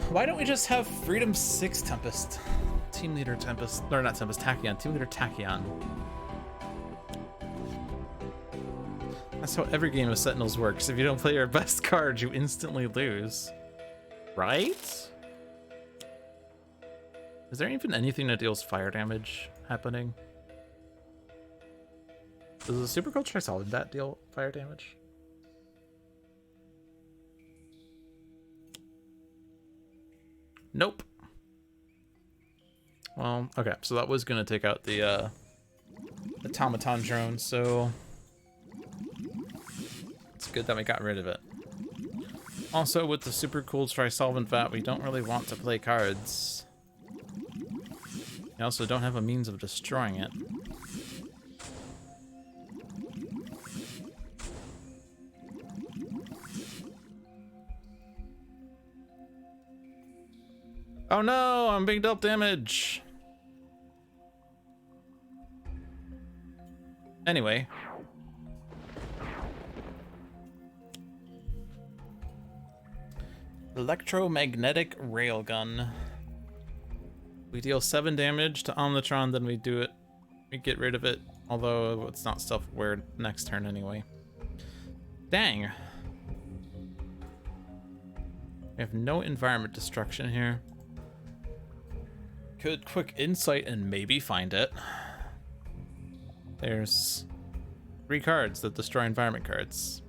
Why don't we just have Freedom 6 Tempest? Team Leader Tempest, or not Tempest, Tachyon. Team Leader Tachyon. That's how every game of Sentinels works. If you don't play your best card, you instantly lose. Right? Is there even anything that deals fire damage happening? Does the Super Cold Trisolid Bat deal fire damage? Nope. Well, okay, so that was gonna take out the Automaton Drone, so it's good that we got rid of it. Also, with the Super Cool Trisolvent Vat, we don't really want to play cards. We also don't have a means of destroying it. Oh no, I'm being dealt damage. Anyway. Electromagnetic Railgun. We deal 7 damage to Omnitron, then we get rid of it. Although it's not self-aware next turn anyway. Dang. We have no environment destruction here. Could quick insight and maybe find it. There's 3 cards that destroy environment cards.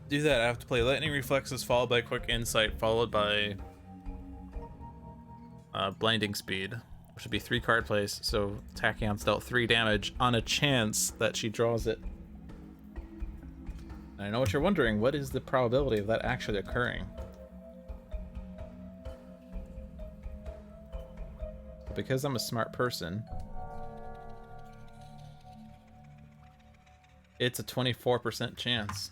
Do that, I have to play Lightning Reflexes followed by Quick Insight followed by blinding speed, which would be 3 card plays. So Tachyon's dealt 3 damage on a chance that she draws it. And I know what you're wondering. What is the probability of that actually occurring? Because I'm a smart person, it's a 24% chance.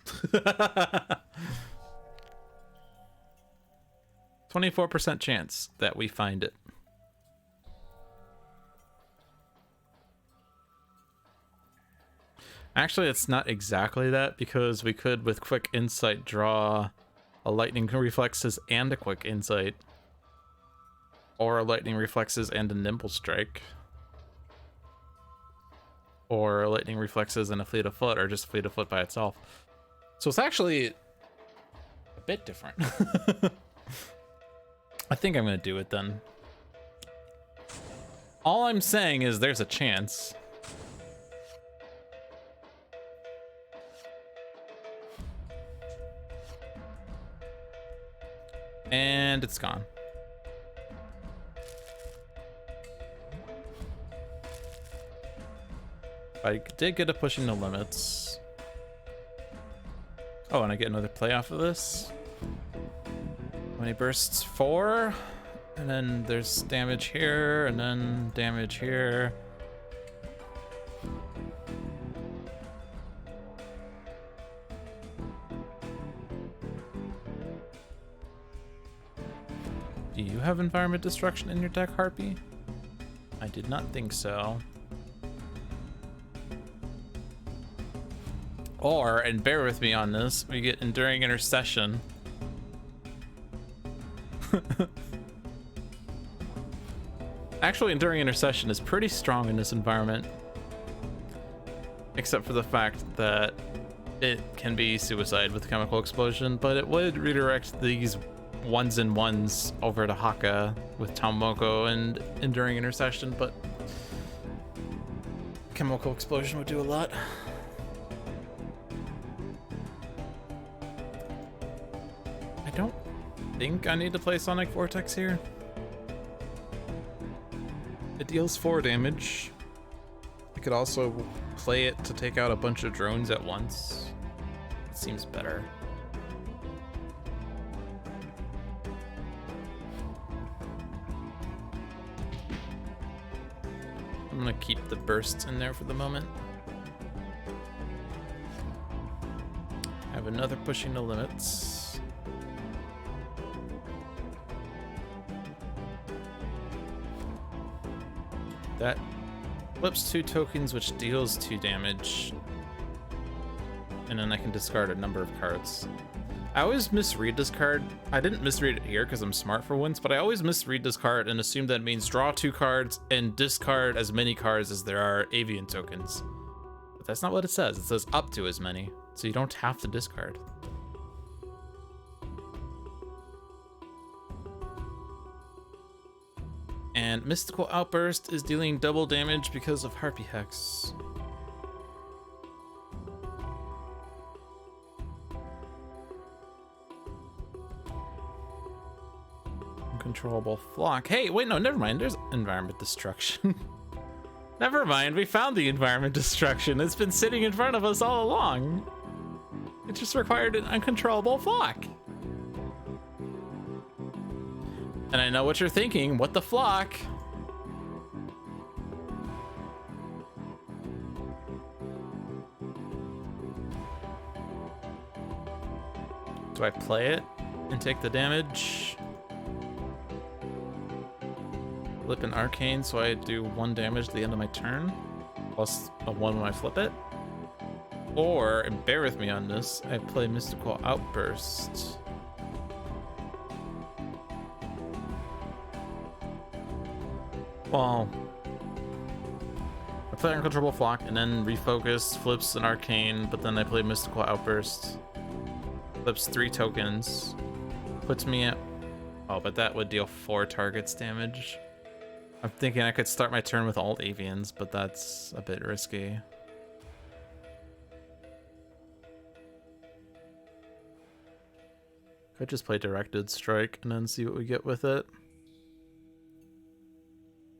24% chance that we find it. Actually, it's not exactly that, because we could, with Quick Insight, draw a Lightning Reflexes and a Quick Insight. Or a Lightning Reflexes and a Nimble Strike. Or a Lightning Reflexes and a Fleet of Foot, or just Fleet of Foot by itself. So it's actually a bit different. I think I'm going to do it then. All I'm saying is there's a chance. And it's gone. I did get a Pushing the Limits. Oh, and I get another play off of this. When he bursts 4, and then there's damage here, and then damage here. Do you have Environment Destruction in your deck, Harpy? I did not think so. Or, and bear with me on this, we get Enduring Intercession. Actually, Enduring Intercession is pretty strong in this environment. Except for the fact that it can be suicide with Chemical Explosion, but it would redirect these 1s and 1s over to Haka with Tomoko and Enduring Intercession, but Chemical Explosion would do a lot. I don't think I need to play Sonic Vortex here. It deals 4 damage. I could also play it to take out a bunch of drones at once. It seems better. I'm gonna keep the bursts in there for the moment. Have another Pushing the Limits. That flips 2 tokens, which deals 2 damage. And then I can discard a number of cards. I always misread this card. I didn't misread it here because I'm smart for once, but I always misread this card and assume that it means draw 2 cards and discard as many cards as there are avian tokens. But that's not what it says. It says up to as many, so you don't have to discard. And Mystical Outburst is dealing double damage because of Harpy Hex. Uncontrollable Flock. Hey, wait, no, never mind. There's Environment Destruction. Never mind, we found the Environment Destruction. It's been sitting in front of us all along. It just required an Uncontrollable Flock. And I know what you're thinking. What the flock? Do I play it and take the damage? Flip an Arcane so I do 1 damage at the end of my turn, plus a 1 when I flip it. Or, and bear with me on this, I play Mystical Outburst. Well, I play Uncontrollable Flock and then Refocus, flips an Arcane, but then I play Mystical Outburst. Flips 3 tokens, puts me at... Oh, but that would deal 4 targets damage. I'm thinking I could start my turn with all avians, but that's a bit risky. Could just play Directed Strike and then see what we get with it.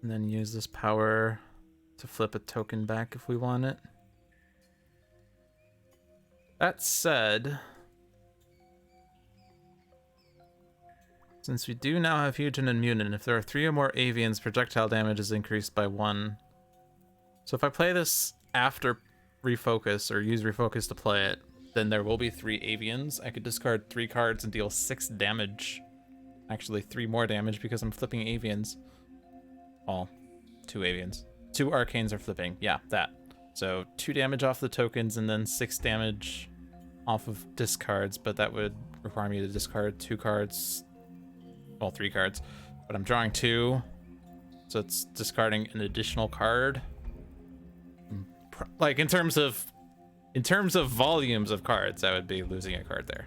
And then use this power to flip a token back if we want it. That said, since we do now have Fusion and Munin, if there are 3 or more avians, projectile damage is increased by 1. So if I play this after Refocus, or use Refocus to play it, then there will be 3 avians. I could discard 3 cards and deal 6 damage. Actually, 3 more damage because I'm flipping avians. Well, 2 avians. 2 arcanes are flipping. Yeah, that. So 2 damage off the tokens and then 6 damage off of discards, but that would require me to discard 2 cards. Well, 3 cards. But I'm drawing 2, so it's discarding an additional card. Like in terms of volumes of cards, I would be losing a card there.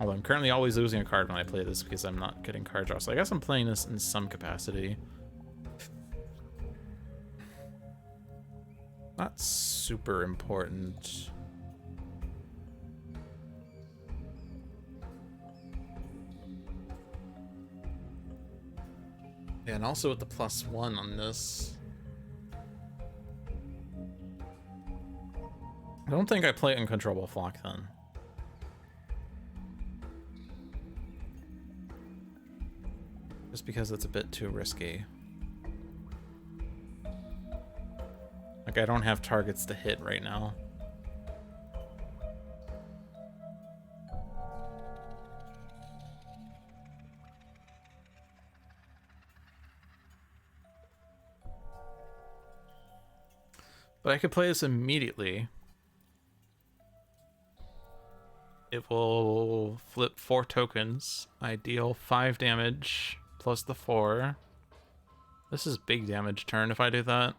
Although I'm currently always losing a card when I play this because I'm not getting card draw. So I guess I'm playing this in some capacity. Not super important. Yeah, and also with the +1 on this. I don't think I play Uncontrollable Flock then. Just because it's a bit too risky. Like, I don't have targets to hit right now. But I could play this immediately. It will flip 4 tokens. I deal 5 damage plus the 4. This is big damage turn if I do that.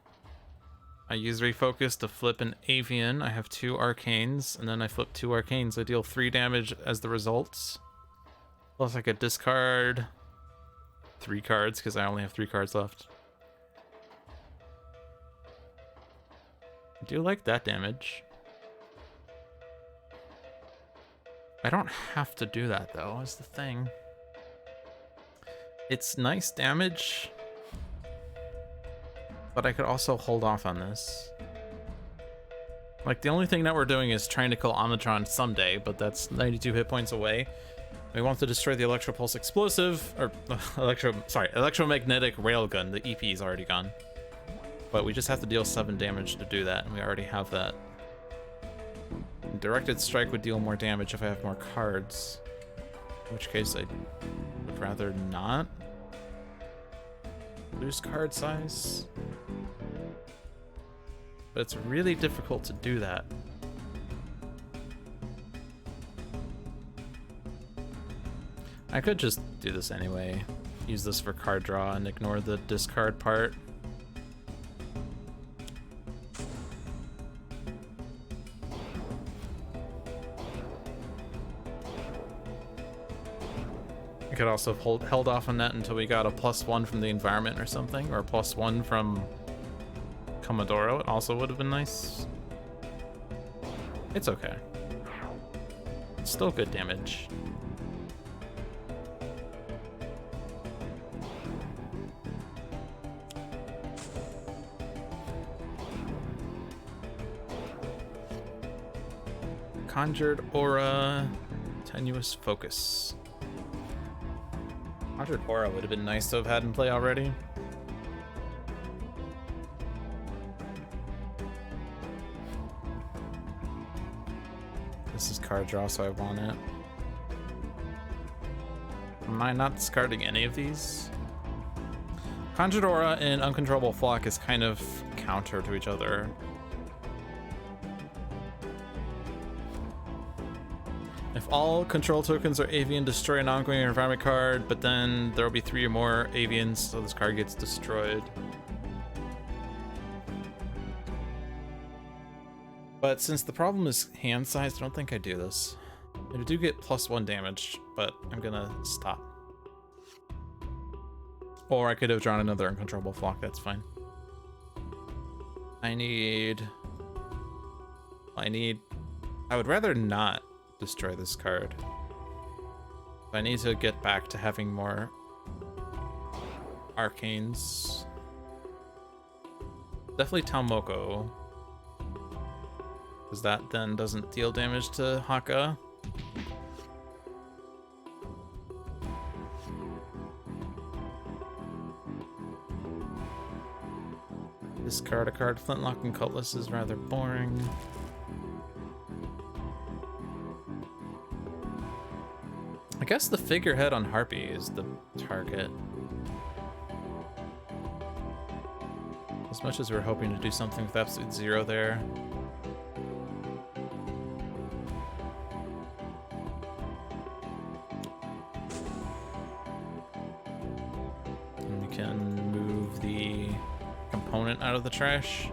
I use Refocus to flip an Avian. I have 2 arcanes, and then I flip 2 arcanes. I deal 3 damage as the results. Plus I could discard 3 cards because I only have 3 cards left. I do like that damage. I don't have to do that though, is the thing. It's nice damage, but I could also hold off on this. Like, the only thing that we're doing is trying to kill Omnitron someday, but that's 92 hit points away. We want to destroy the Electropulse Explosive, or Electromagnetic Railgun. The EP is already gone. But we just have to deal 7 damage to do that, and we already have that. Directed Strike would deal more damage if I have more cards. In which case I would rather not lose card size. But it's really difficult to do that. I could just do this anyway. Use this for card draw and ignore the discard part. Could also have held off on that until we got a +1 from the environment or something, or a +1 from Comodora. It also would have been nice. It's okay. It's still good damage. Conjured Aura, Tenuous Focus. Conjured Aura would have been nice to have had in play already. This is card draw, so I want it. Am I not discarding any of these? Conjured Aura and Uncontrollable Flock is kind of counter to each other. If all control tokens are avian, destroy an ongoing environment card, but then there will be 3 or more avians, so this card gets destroyed. But since the problem is hand size, I don't think I do this. I do get +1 damage, but I'm gonna stop. Or I could have drawn another Uncontrollable Flock, that's fine. I would rather not destroy this card. I need to get back to having more arcanes. Definitely Taumoko, because that then doesn't deal damage to Haka. Discard a card. Flintlock and Cutlass is rather boring. I guess the figurehead on Harpy is the target. As much as we're hoping to do something with Absolute Zero there. And we can move the component out of the trash.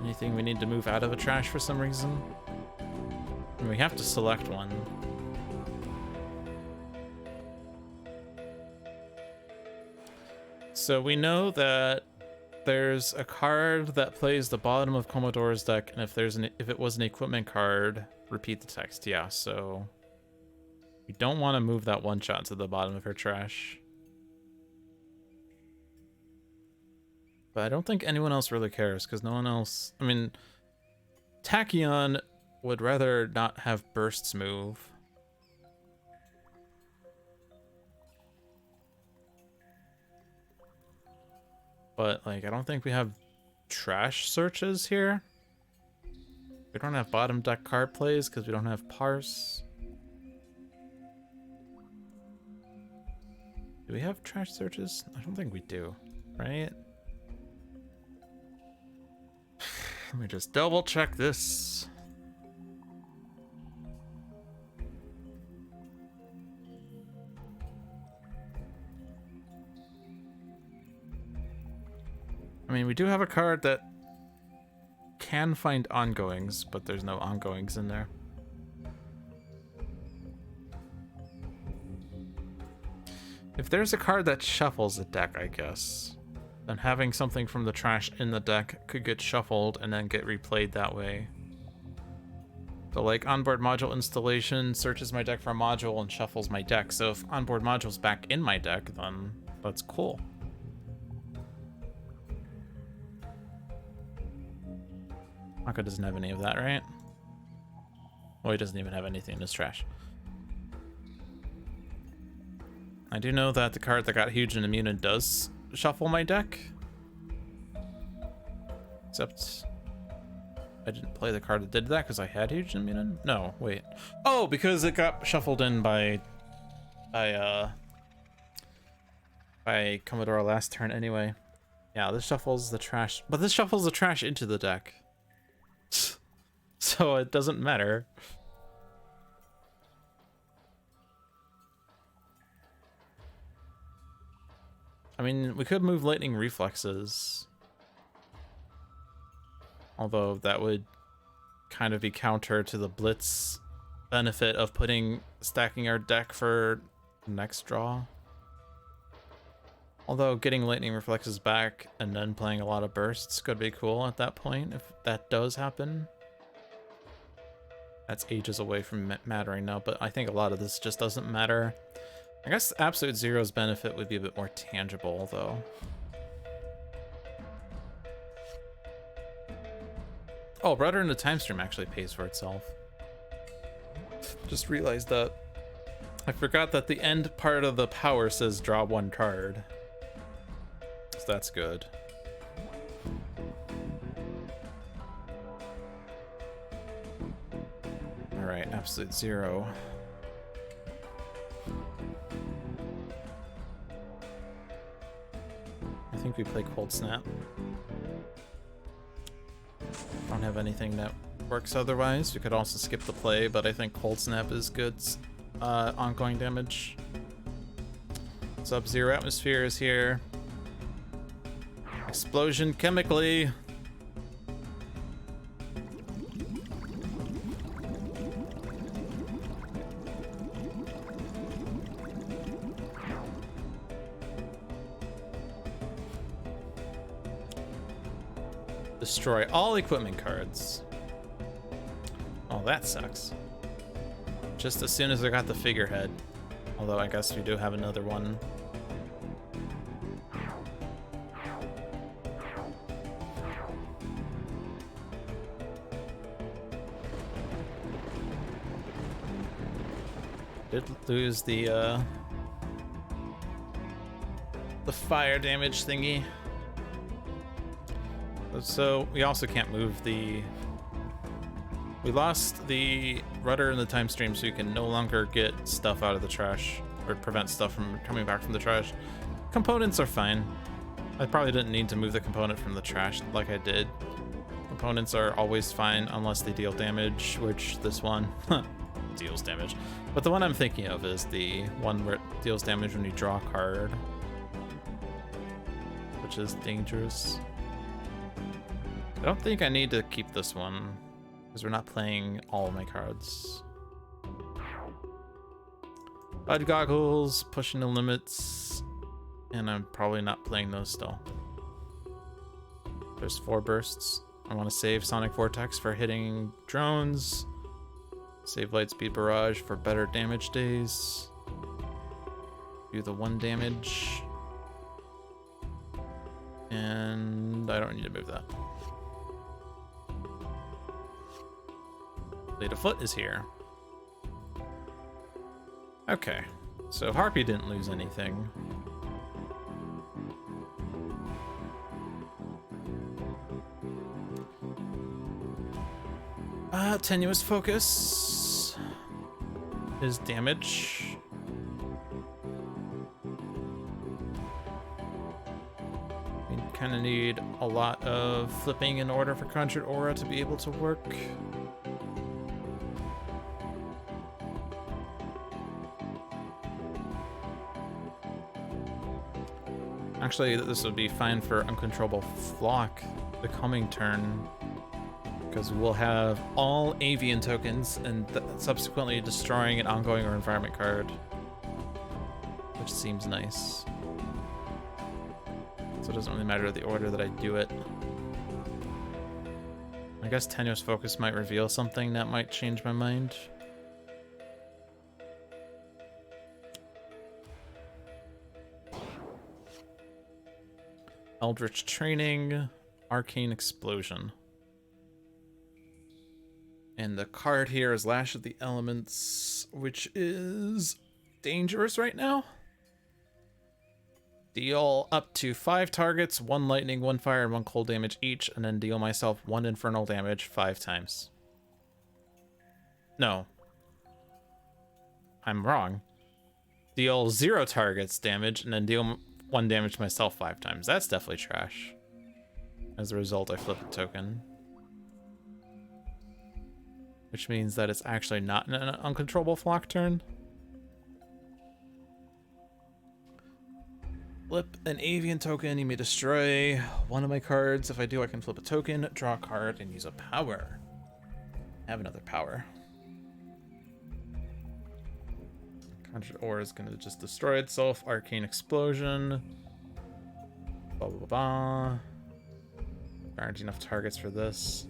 Anything we need to move out of a trash for some reason? And we have to select one. So we know that there's a card that plays the bottom of Comodora's deck, and if it was an equipment card, repeat the text. Yeah, so we don't want to move that one shot to the bottom of her trash. But I don't think anyone else really cares, because no one else... I mean, Tachyon would rather not have bursts move. But, like, I don't think we have trash searches here. We don't have bottom deck card plays because we don't have parse. Do we have trash searches? I don't think we do, right? Let me just double check this. I mean, we do have a card that can find ongoings, but there's no ongoings in there. If there's a card that shuffles a deck, I guess, then having something from the trash in the deck could get shuffled and then get replayed that way. So like onboard module installation searches my deck for a module and shuffles my deck. So if onboard module's back in my deck, then that's cool. Haka doesn't have any of that, right? Well, he doesn't even have anything in his trash. I do know that the card that got huge and immune does shuffle my deck. Except I didn't play the card that did that because I had huge and immune. No, wait. Oh, because it got shuffled in by Comodora last turn anyway. Yeah, this shuffles the trash, but this shuffles the trash into the deck. So it doesn't matter. I mean, we could move lightning reflexes. Although that would kind of be counter to the blitz benefit of stacking our deck for next draw. Although getting lightning reflexes back and then playing a lot of bursts could be cool at that point if that does happen. That's ages away from mattering now, but I think a lot of this just doesn't matter. I guess Absolute Zero's benefit would be a bit more tangible, though. Oh, Rudder in the time stream actually pays for itself. Just realized that. I forgot that the end part of the power says draw one card. So that's good. Alright, Absolute Zero. I think we play Cold Snap. Don't have anything that works otherwise. We could also skip the play, but I think Cold Snap is good ongoing damage. Sub-Zero Atmosphere is here. Explosion chemically. Destroy all equipment cards. Well, that sucks. Just as soon as I got the figurehead. Although I guess we do have another one. Did lose the fire damage thingy. So we also can't move the... We lost the rudder in the time stream, so you can no longer get stuff out of the trash, or prevent stuff from coming back from the trash. Components are fine. I probably didn't need to move the component from the trash like I did. Components are always fine unless they deal damage, which this one deals damage. But the one I'm thinking of is the one where it deals damage when you draw a card, which is dangerous. I don't think I need to keep this one, because we're not playing all my cards. Bud Goggles, pushing the limits, and I'm probably not playing those still. There's 4 bursts. I want to save Sonic Vortex for hitting drones. Save Lightspeed Barrage for better damage days. Do the 1 damage. And I don't need to move that. Blade of Foot is here. Okay, so Harpy didn't lose anything. Tenuous Focus is damage. We kind of need a lot of flipping in order for Conjured Aura to be able to work. Actually, this would be fine for Uncontrollable Flock the coming turn, because we'll have all avian tokens and subsequently destroying an ongoing or environment card, which seems nice. So it doesn't really matter the order that I do it. I guess Tenuous Focus might reveal something that might change my mind. Eldritch Training, Arcane Explosion. And the card here is Lash of the Elements, which is dangerous right now. Deal up to 5 targets, 1 lightning, 1 fire, and 1 cold damage each, and then deal myself 1 infernal damage 5 times. No. I'm wrong. Deal 0 targets damage, and then deal 1 damage to myself 5 times. That's definitely trash. As a result, I flip a token. Which means that it's actually not an uncontrollable flock turn. Flip an avian token. You may destroy one of my cards. If I do, I can flip a token, draw a card, and use a power. Have another power. Conjured Aura is going to just destroy itself. Arcane Explosion. Blah, blah, blah. There aren't enough targets for this.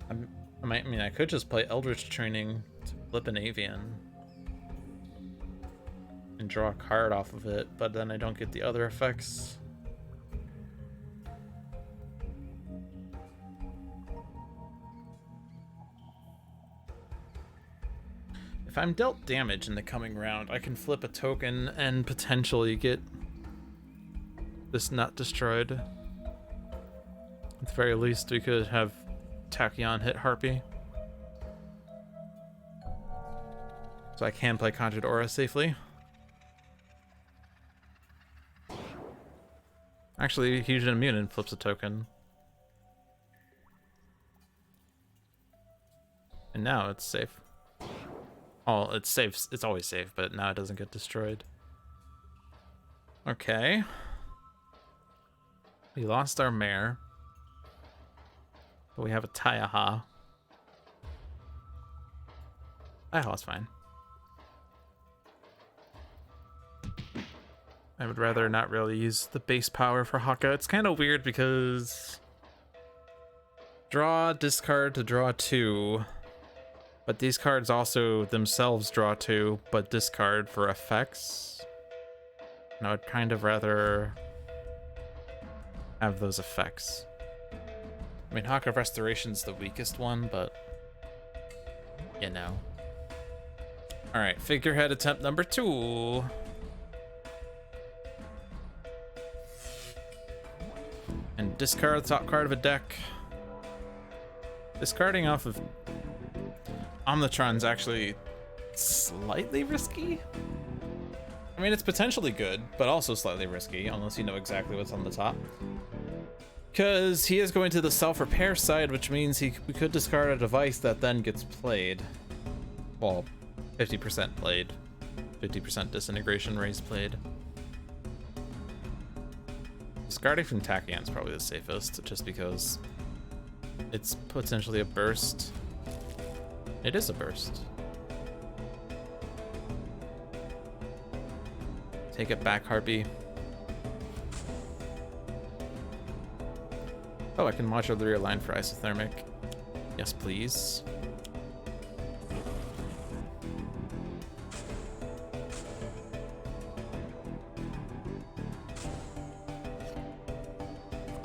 I mean, I could just play Eldritch Training to flip an avian and draw a card off of it, but then I don't get the other effects. If I'm dealt damage in the coming round, I can flip a token and potentially get this not destroyed. At the very least, we could have Tachyon hit Harpy. So I can play Conjured Aura safely. Actually, he's immune and flips a token. And now it's safe. Oh, it's safe. It's always safe, but now it doesn't get destroyed. Okay. We lost our mare. But we have a Taiaha. Taiaha's fine. I would rather not really use the base power for Haka. It's kind of weird because draw, discard to draw 2, but these cards also themselves draw 2, but discard for effects. And I would kind of rather have those effects. I mean, Haka of Restoration's the weakest one, but you know. Alright, figurehead attempt number 2. And discard the top card of a deck. Discarding off of Omnitron's actually slightly risky. I mean, it's potentially good, but also slightly risky, unless you know exactly what's on the top. Because he is going to the self-repair side, which means we could discard a device that then gets played. Well, 50% played. 50% disintegration raise played. Discarding from Tachyon is probably the safest, just because it's potentially a burst. It is a burst. Take it back, Harpy. Oh, I can module the rear line for isothermic. Yes, please.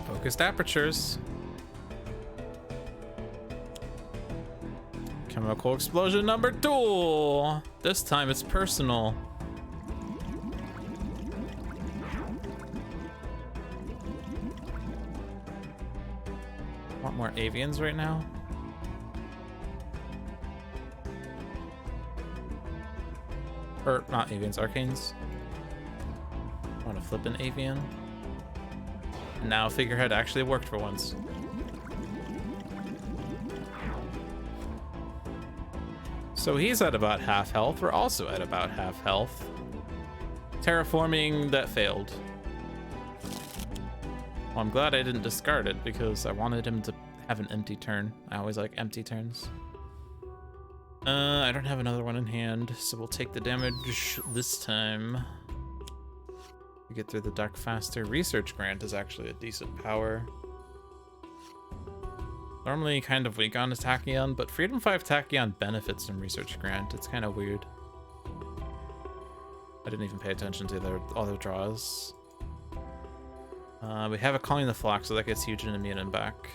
Focused apertures. Chemical explosion number 2. This time it's personal. Want more avians right now? Or not avians, arcanes. Want to flip an avian? Now figurehead actually worked for once. So he's at about half health. We're also at about half health. Terraforming that failed. Well, I'm glad I didn't discard it because I wanted him to have an empty turn. I always like empty turns. I don't have another one in hand, so we'll take the damage this time. We get through the deck faster. Research Grant is actually a decent power. Normally kind of weak on a Tachyon, but Freedom 5 Tachyon benefits from Research Grant. It's kind of weird. I didn't even pay attention to their other draws. We have a Calling the Flock, so that gets huge and immune and back.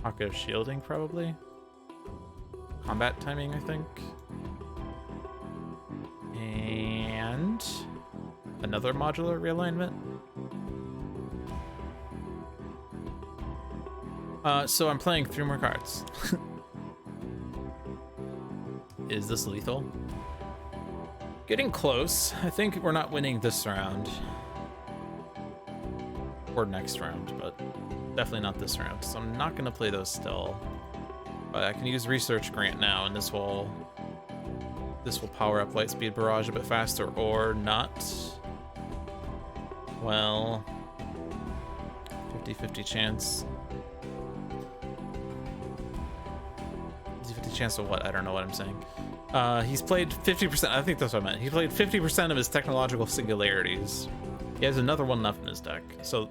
Haka shielding, probably. Combat timing, I think. And another modular realignment. So I'm playing 3 more cards. Is this lethal? Getting close. I think we're not winning this round. Or next round, but definitely not this round. So I'm not gonna play those still. But I can use Research Grant now, and this will power up Lightspeed Barrage a bit faster, or not. Well, 50-50 chance. 50-50 chance of what? I don't know what I'm saying. He's played 50%. I think that's what I meant. He played 50% of his technological singularities. He has another one left in his deck. So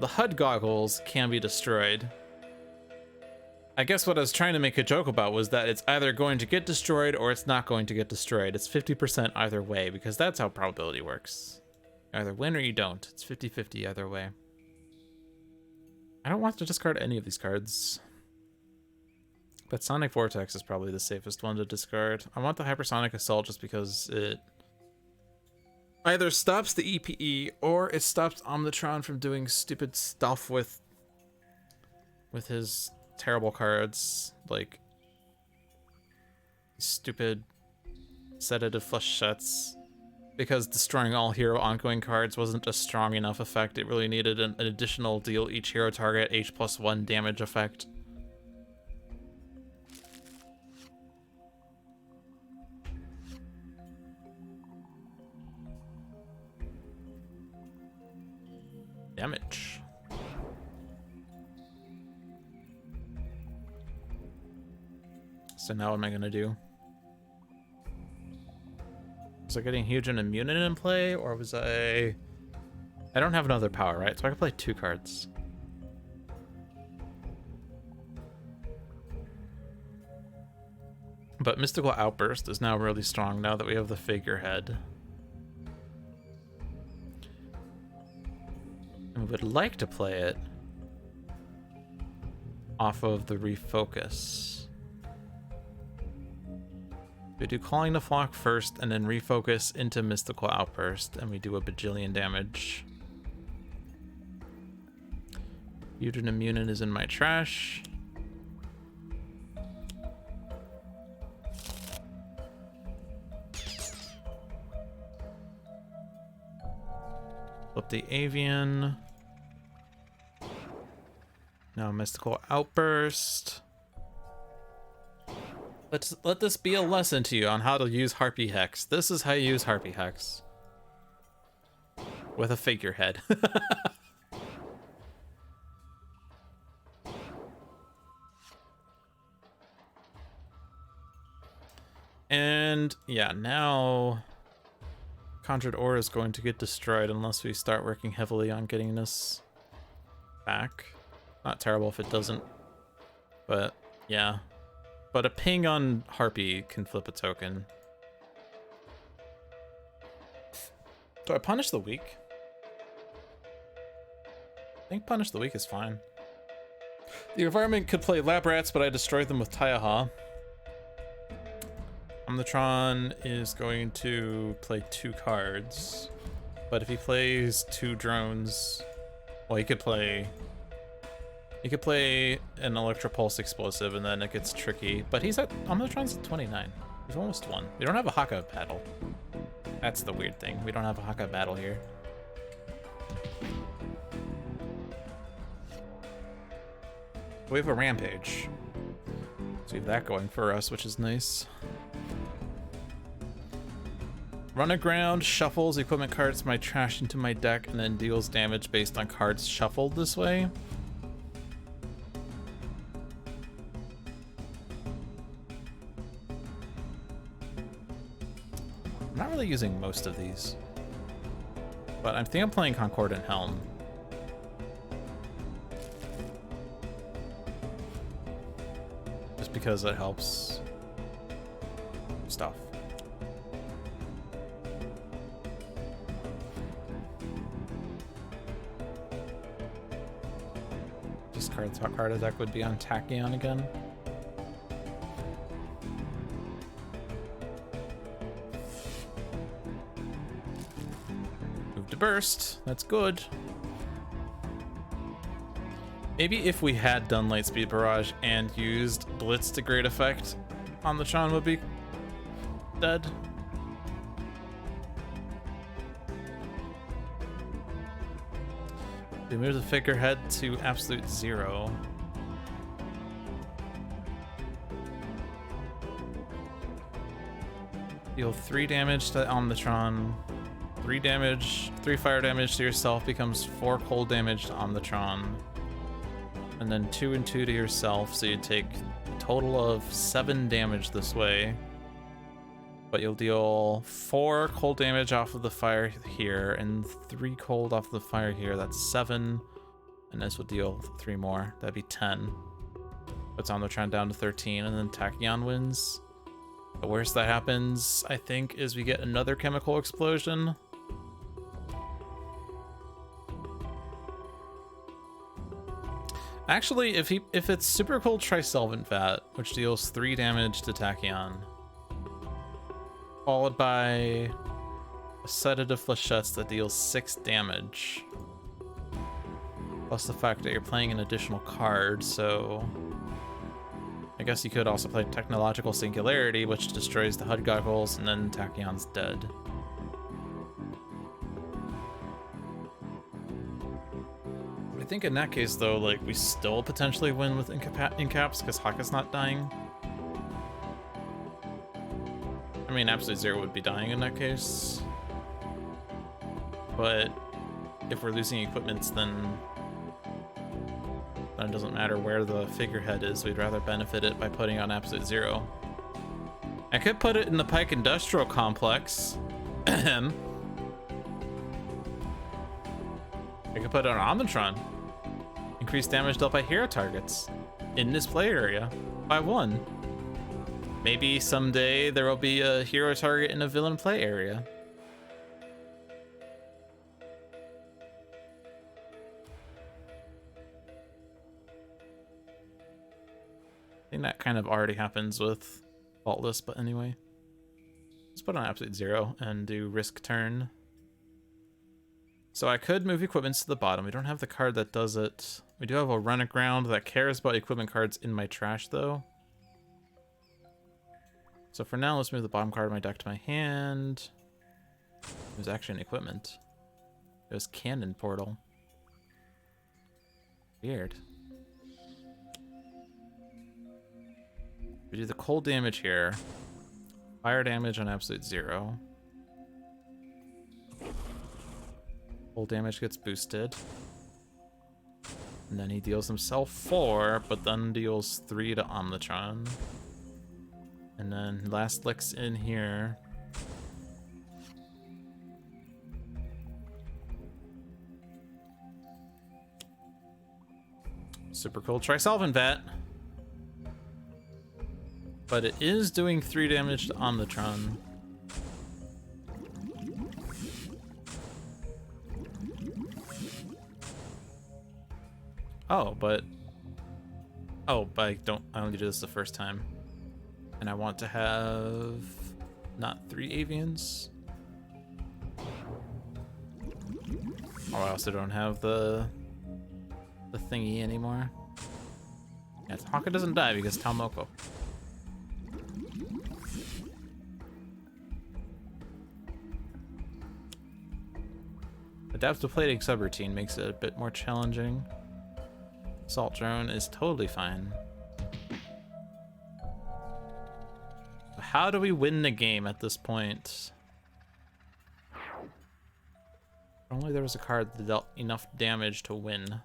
the HUD goggles can be destroyed. I guess what I was trying to make a joke about was that it's either going to get destroyed or it's not going to get destroyed. It's 50% either way, because that's how probability works. You either win or you don't. It's 50-50 either way. I don't want to discard any of these cards. But Sonic Vortex is probably the safest one to discard. I want the Hypersonic Assault just because it either stops the EPE or it stops Omnitron from doing stupid stuff with his terrible cards, like stupid sedative flush sets, because destroying all hero ongoing cards wasn't a strong enough effect. It really needed an additional deal each hero target H+1 damage effect. Damage. So now what am I gonna do? Was I getting huge and immune in play, or was I don't have another power, right? So I can play 2 cards. But Mystical Outburst is now really strong now that we have the figurehead. And we would like to play it off of the refocus. We do Calling the Flock first and then refocus into Mystical Outburst, and we do a bajillion damage. Fusion Immunin is in my trash. Flip the Avian. Now Mystical Outburst. Let this be a lesson to you on how to use Harpy Hex. This is how you use Harpy Hex. With a figurehead. And yeah, now Conjured Aura is going to get destroyed unless we start working heavily on getting this back. Not terrible if it doesn't, but yeah. But a ping on Harpy can flip a token. Do I punish the weak? I think punish the weak is fine. The environment could play Lab Rats, but I destroyed them with Tachyon. Omnitron is going to play 2 cards, but if he plays 2 drones, well, he could play an Electropulse Explosive, and then it gets tricky. But Omnitron's at 29. He's almost won. We don't have a Haka battle. That's the weird thing. We don't have a Haka battle here. We have a Rampage. So we have that going for us, which is nice. Run aground, shuffles equipment cards from my trash into my deck, and then deals damage based on cards shuffled this way. I'm not really using most of these, but I think I'm playing Concordant Helm. Just because it helps stuff. Top card deck would be on Tachyon again. Move to burst. That's good. Maybe if we had done Lightspeed Barrage and used Blitz to great effect, Omnitron would be dead. We move the figurehead to absolute 0. Deal 3 damage to Omnitron. 3 fire damage to yourself becomes 4 cold damage to Omnitron. And then 2 and 2 to yourself, so you take a total of 7 damage this way. But you'll deal 4 cold damage off of the fire here, and 3 cold off the fire here. That's 7. And this will deal 3 more. That'd be 10. Puts Omnitron down to 13, and then Tachyon wins. The worst that happens, I think, is we get another chemical explosion. Actually, if it's Super Cold Trisolvent Vat, which deals 3 damage to Tachyon, followed by a Sedative Flechettes that deals 6 damage. Plus the fact that you're playing an additional card, so I guess you could also play Technological Singularity, which destroys the HUD goggles, and then Tachyon's dead. I think in that case, though, like, we still potentially win with Incaps, because Haka's not dying. I mean, Absolute Zero would be dying in that case. But if we're losing equipments, then it doesn't matter where the figurehead is. We'd rather benefit it by putting on Absolute Zero. I could put it in the Pike Industrial Complex. I could put it on Omnitron. Increase damage dealt by hero targets in this play area by 1. Maybe someday there will be a hero target in a villain play area. I think that kind of already happens with Faultless, but anyway. Let's put on Absolute 0 and do Risk Turn. So I could move equipments to the bottom. We don't have the card that does it. We do have a Run Aground that cares about equipment cards in my trash, though. So for now, let's move the bottom card of my deck to my hand. It was actually an equipment. It was Cannon Portal. Weird. We do the cold damage here. Fire damage on Absolute 0. Cold damage gets boosted. And then he deals himself 4, but then deals 3 to Omnitron. And then last licks in here. Super cool Trisolvent Vat. But it is doing 3 damage to Omnitron. Oh, but I only do this the first time. And I want to have not 3 avians. Oh, I also don't have the thingy anymore. Yeah, Haka doesn't die because Talmoko. Adaptive plating subroutine makes it a bit more challenging. Assault drone is totally fine. How do we win the game at this point? If only there was a card that dealt enough damage to win.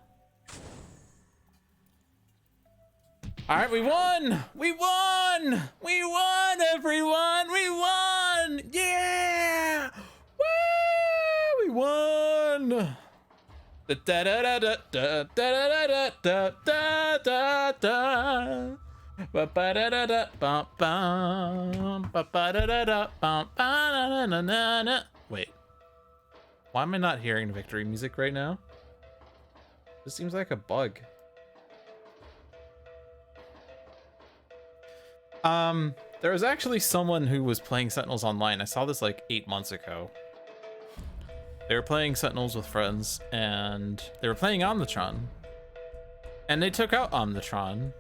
Alright, we won! We won! We won, everyone! We won! Yeah! Woo! We won! Da da da da da da da da da da da da. Wait, why am I not hearing victory music right now? This seems like a bug. There was actually someone who was playing Sentinels online. I saw this like 8 months ago. They were playing Sentinels with friends, and they were playing Omnitron. And they took out Omnitron.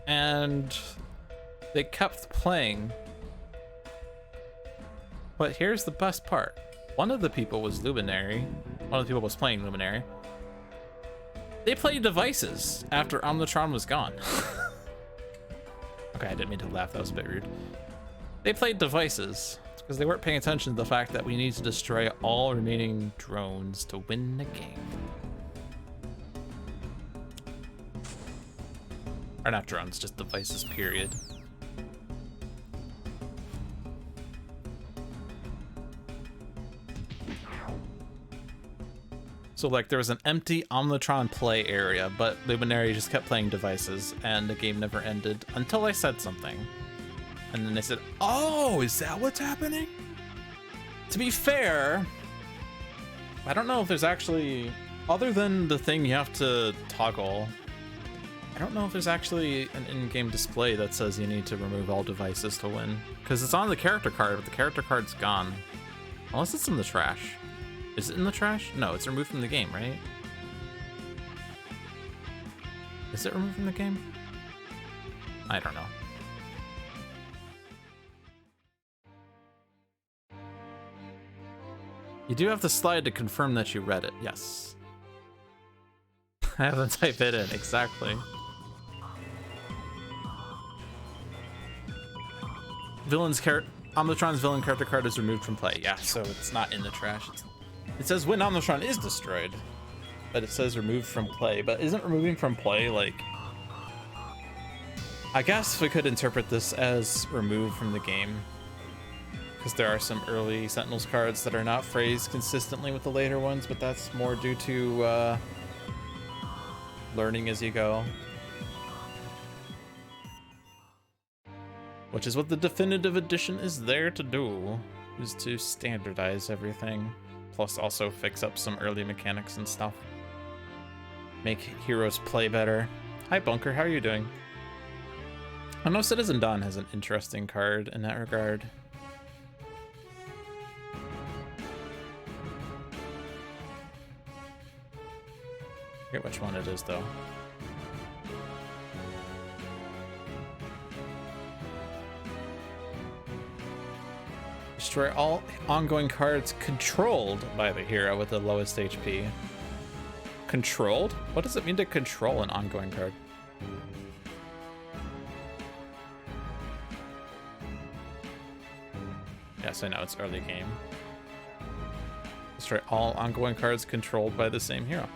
And they kept playing. But here's the best part. One of the people was Luminary. One of the people was playing Luminary. They played Devices after Omnitron was gone. Okay, I didn't mean to laugh. That was a bit rude. They played Devices because they weren't paying attention to the fact that we need to destroy all remaining drones to win the game. Or not drones, just devices, period. So like there was an empty Omnitron play area, but Luminary just kept playing Devices and the game never ended until I said something. And then they said, oh, is that what's happening? To be fair, I don't know if there's actually, other than the thing you have to toggle, I don't know if there's actually an in-game display that says you need to remove all devices to win. Because it's on the character card, but the character card's gone. Unless it's in the trash. Is it in the trash? No, it's removed from the game, right? Is it removed from the game? I don't know. You do have to slide to confirm that you read it, yes. I have to type it in, exactly. Omnitron's villain character card is removed from play. Yeah, so it's not in the trash. It says when Omnitron is destroyed, but it says removed from play. But isn't removing from play like... I guess we could interpret this as removed from the game. because there are some early Sentinels cards that are not phrased consistently with the later ones, but that's more due to learning as you go. Which is what the definitive edition is there to do, is to standardize everything, plus also fix up some early mechanics and stuff. Make heroes play better. Hi Bunker, how are you doing? I know Citizen Dawn has an interesting card in that regard. I forget which one it is though. Destroy all ongoing cards controlled by the hero with the lowest HP. Controlled? What does it mean to control an ongoing card? Yes, I know it's early game. Destroy all ongoing cards controlled by the same hero.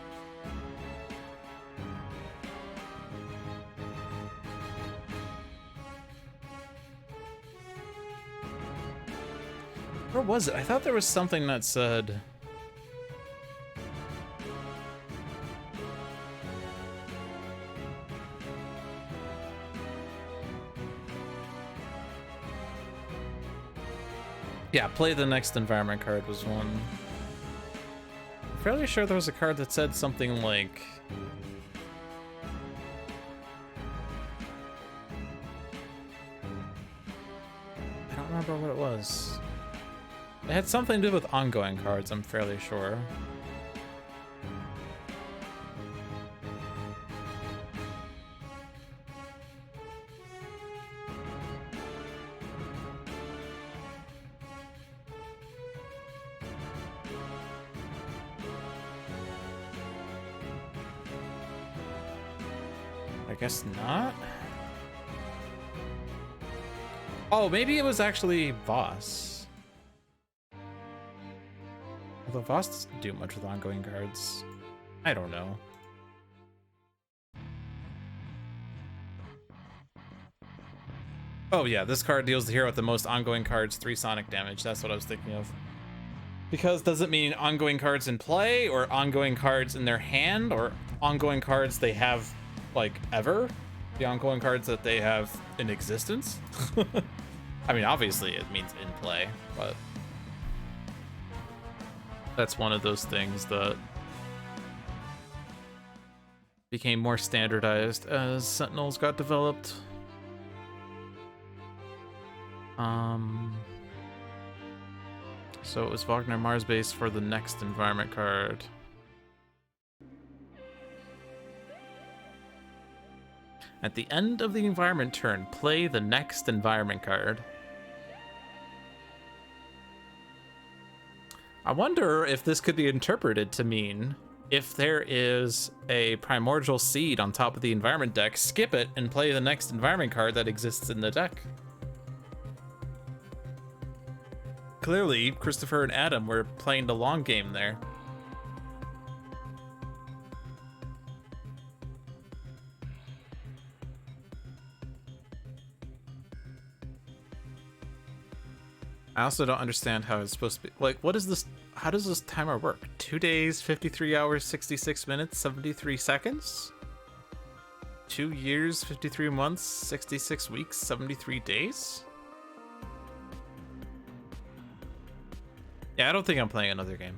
Where was it? I thought there was something that said... Yeah, play the next environment card was one. I'm fairly sure there was a card that said something like... I don't remember what it was. It had something to do with ongoing cards, I'm fairly sure. I guess not. Oh, maybe it was actually Voss. Although Voss doesn't do much with ongoing cards. I don't know. Oh yeah, this card deals the hero with the most ongoing cards, 3 sonic damage. That's what I was thinking of. Because does it mean ongoing cards in play, or ongoing cards in their hand, or ongoing cards they have, like, ever? The ongoing cards that they have in existence? I mean, obviously it means in play, but... that's one of those things that became more standardized as Sentinels got developed. So it was Wagner Mars base for the next environment card. At the end of the environment turn, play the next environment card. I wonder if this could be interpreted to mean if there is a primordial seed on top of the environment deck, skip it and play the next environment card that exists in the deck. Clearly, Christopher and Adam were playing the long game there. I also don't understand how it's supposed to be. Like, what is this? How does this timer work? 2 days, 53 hours, 66 minutes, 73 seconds? 2 years, 53 months, 66 weeks, 73 days? Yeah, I don't think I'm playing another game.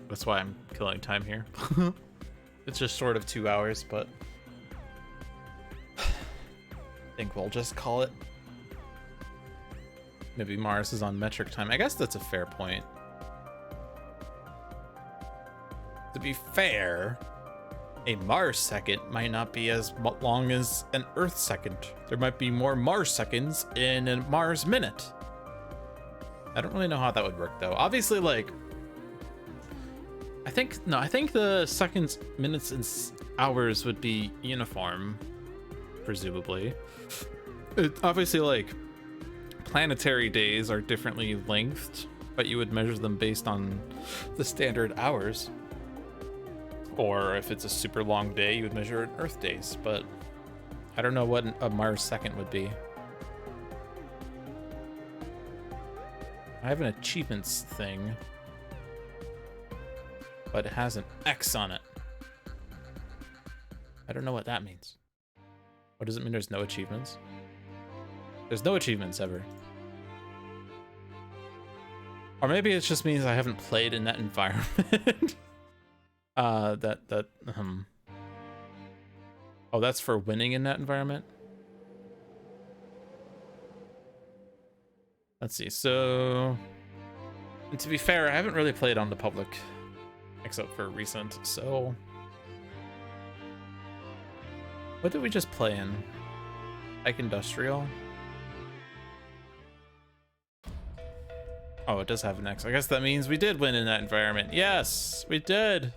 That's why I'm killing time here. It's just sort of 2 hours, but... I think we'll just call it. Maybe Mars is on metric time. I guess that's a fair point. To be fair, a Mars second might not be as long as an Earth second. There might be more Mars seconds in a Mars minute. I don't really know how that would work though. Obviously, like, I think the seconds, minutes, and hours would be uniform, presumably. Obviously, like, planetary days are differently lengthed, but you would measure them based on the standard hours. Or if it's a super long day, you would measure it in Earth days, but I don't know what a Mars second would be. I have an achievements thing, but it has an X on it. I don't know what that means. What does it mean there's no achievements? There's no achievements ever. Or maybe it just means I haven't played in that environment. Oh, that's for winning in that environment? Let's see, so... And to be fair, I haven't really played on the public, except for recent, so... What did we just play in? Pike Industrial? Oh, it does have an X. I guess that means we did win in that environment. Yes, we did!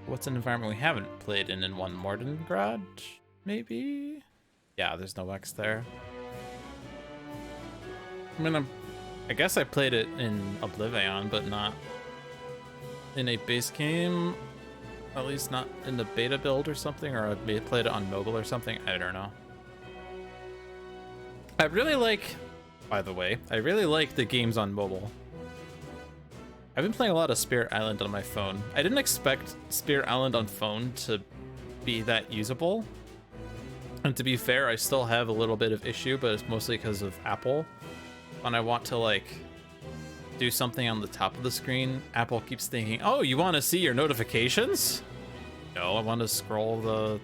What's an environment we haven't played in one? Mordengrad? Maybe? Yeah, there's no X there. I mean, I guess I played it in Oblivion, but not in a base game. At least not in the beta build or something, or I may have played it on mobile or something. I don't know. I really like, by the way, I really like the games on mobile. I've been playing a lot of Spirit Island on my phone. I didn't expect Spirit Island on phone to be that usable. And to be fair, I still have a little bit of issue, but it's mostly because of Apple. When I want to, like, do something on the top of the screen, Apple keeps thinking, oh, you want to see your notifications? No, I want to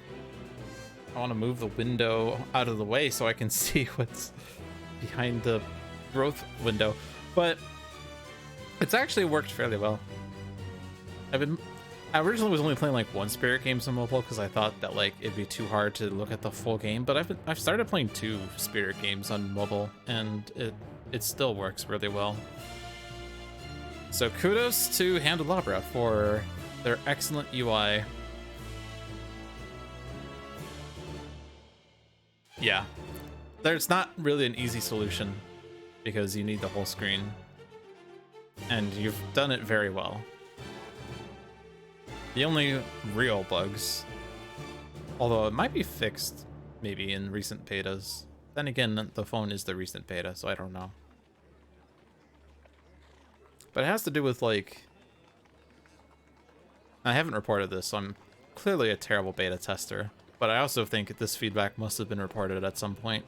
I want to move the window out of the way so I can see what's behind the growth window. But it's actually worked fairly well. I originally was only playing like one Spirit games on mobile because I thought that like it'd be too hard to look at the full game, but I've started playing 2 Spirit games on mobile and it still works really well. So kudos to Handelabra for their excellent UI. Yeah, there's not really an easy solution because you need the whole screen, and you've done it very well. The only real bugs, although it might be fixed maybe in recent betas. Then again, the phone is the recent beta, so I don't know. But it has to do with, like... I haven't reported this, so I'm clearly a terrible beta tester. But I also think this feedback must have been reported at some point.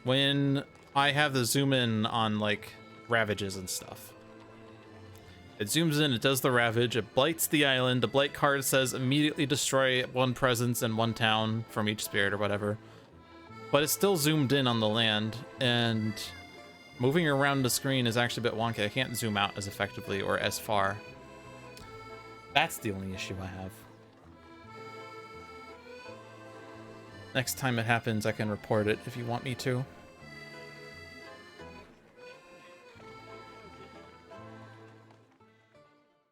When I have the zoom in on, like, ravages and stuff. It zooms in, it does the ravage, it blights the island. The blight card says immediately destroy 1 presence in 1 town from each spirit or whatever. But it's still zoomed in on the land, and moving around the screen is actually a bit wonky. I can't zoom out as effectively or as far. That's the only issue I have. Next time it happens, I can report it if you want me to.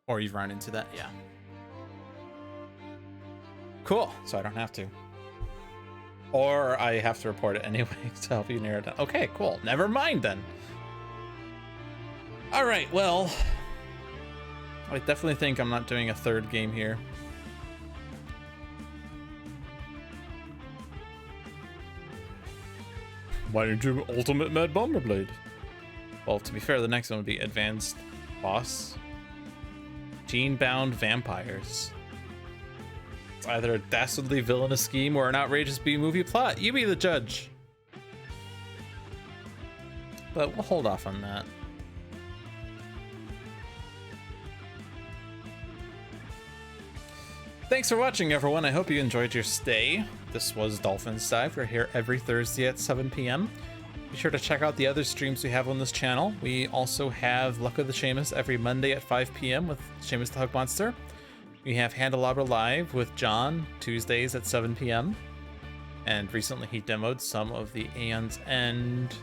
Or you've run into that, yeah. Cool, so I don't have to. Or I have to report it anyway to help you narrow it down. Okay, cool. Never mind then. All right, well, I definitely think I'm not doing a 3rd game here. Why didn't you Ultimate Mad Bomber Blade? Well, to be fair, the next one would be Advanced Boss. Gene-bound vampires. It's either a dastardly villainous scheme or an outrageous B-movie plot. You be the judge. But we'll hold off on that. Thanks for watching, everyone. I hope you enjoyed your stay. This was Dolphin's Dive. We're here every Thursday at 7 p.m. Be sure to check out the other streams we have on this channel. We also have Luck of the Seamus every Monday at 5 p.m. with Seamus the Hug Monster. We have Handelabra Live with John Tuesdays at 7 p.m. And recently he demoed some of the Aeon's End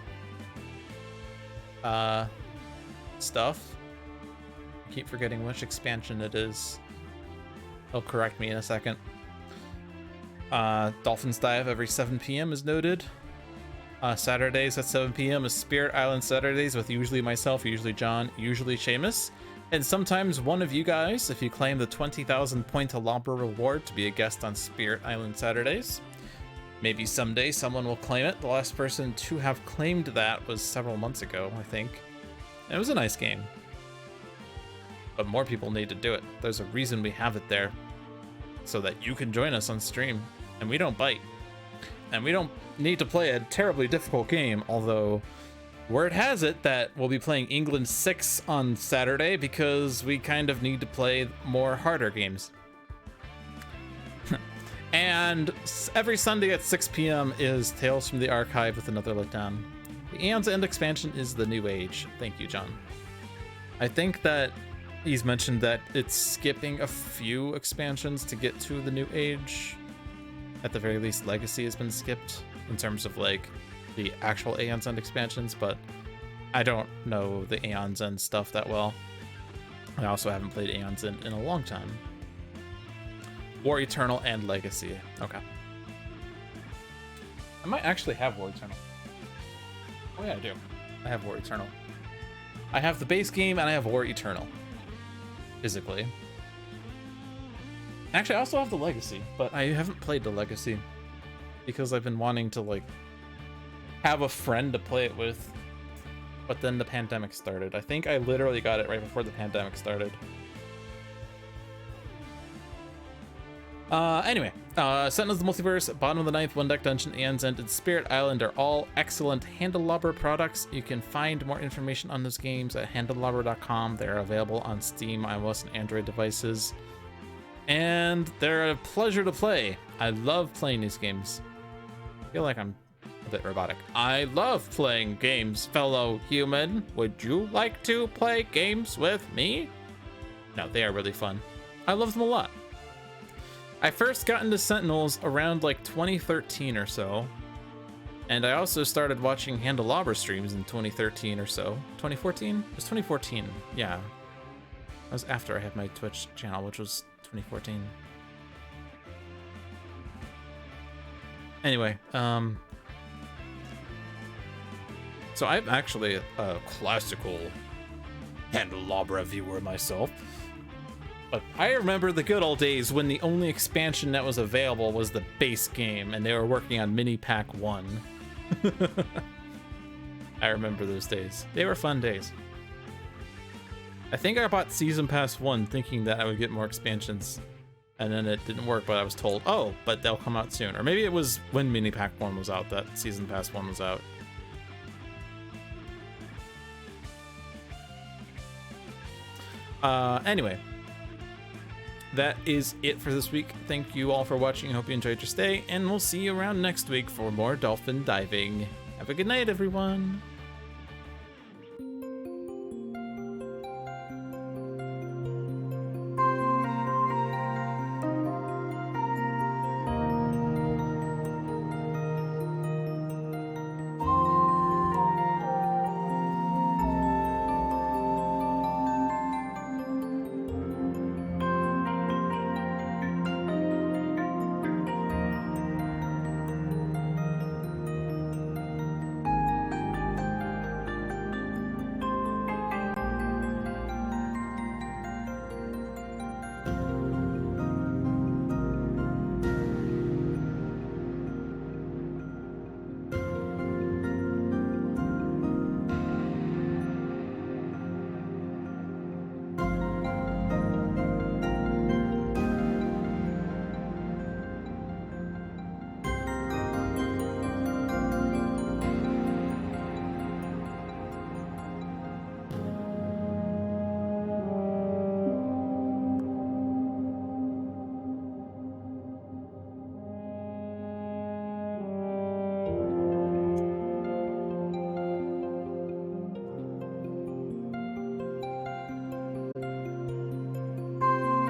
stuff. I keep forgetting which expansion it is. He'll correct me in a second. Dolphin's Dive every 7 p.m. is noted. Saturdays at 7 p.m. is Spirit Island Saturdays with usually myself, usually John, usually Seamus, and sometimes one of you guys if you claim the 20,000 point Alhambra reward to be a guest on Spirit Island Saturdays. Maybe someday someone will claim it. The last person to have claimed that was several months ago, I think. And it was a nice game. But more people need to do it. There's a reason we have it there. So that you can join us on stream. And we don't bite. And we don't need to play a terribly difficult game, although word has it that we'll be playing England 6 on Saturday because we kind of need to play more harder games. And every Sunday at 6 p.m. is Tales from the Archive with another letdown. The Aeon's End expansion is the New Age. Thank you, John. I think that he's mentioned that it's skipping a few expansions to get to the New Age. At the very least, Legacy has been skipped in terms of like the actual Aeon's End expansions, but I don't know the Aeon's End stuff that well. I also haven't played Aeon's End in a long time. War Eternal and Legacy. Okay. I might actually have War Eternal. Oh yeah, I do. I have War Eternal. I have the base game and I have War Eternal. Physically. Actually, I also have the Legacy, but I haven't played the Legacy because I've been wanting to like have a friend to play it with, but then the pandemic started. I think I literally got it right before the pandemic started. Anyway, Sentinels of the Multiverse, Bottom of the Ninth, One Deck Dungeon, Aeon's End, and Spirit Island are all excellent Handelabra products. You can find more information on those games at handelabra.com. They're available on Steam, iOS, and Android devices. And they're a pleasure to play. I love playing these games. I feel like I'm a bit robotic. I love playing games, fellow human. Would you like to play games with me? No, they are really fun. I love them a lot. I first got into Sentinels around like 2013 or so. And I also started watching Handelabra streams in 2013 or so. 2014? It was 2014, yeah. That was after I had my Twitch channel, which was 2014. Anyway, so I'm actually a classical Handelabra viewer myself. But I remember the good old days when the only expansion that was available was the base game, and they were working on Mini Pack 1. I remember those days. They were fun days. I think I bought Season Pass 1 thinking that I would get more expansions, and then it didn't work, but I was told, oh, but they'll come out soon. Or maybe it was when Mini Pack 1 was out that Season Pass 1 was out. Anyway. That is it for this week. Thank you all for watching. I hope you enjoyed your stay, and we'll see you around next week for more dolphin diving. Have a good night, everyone.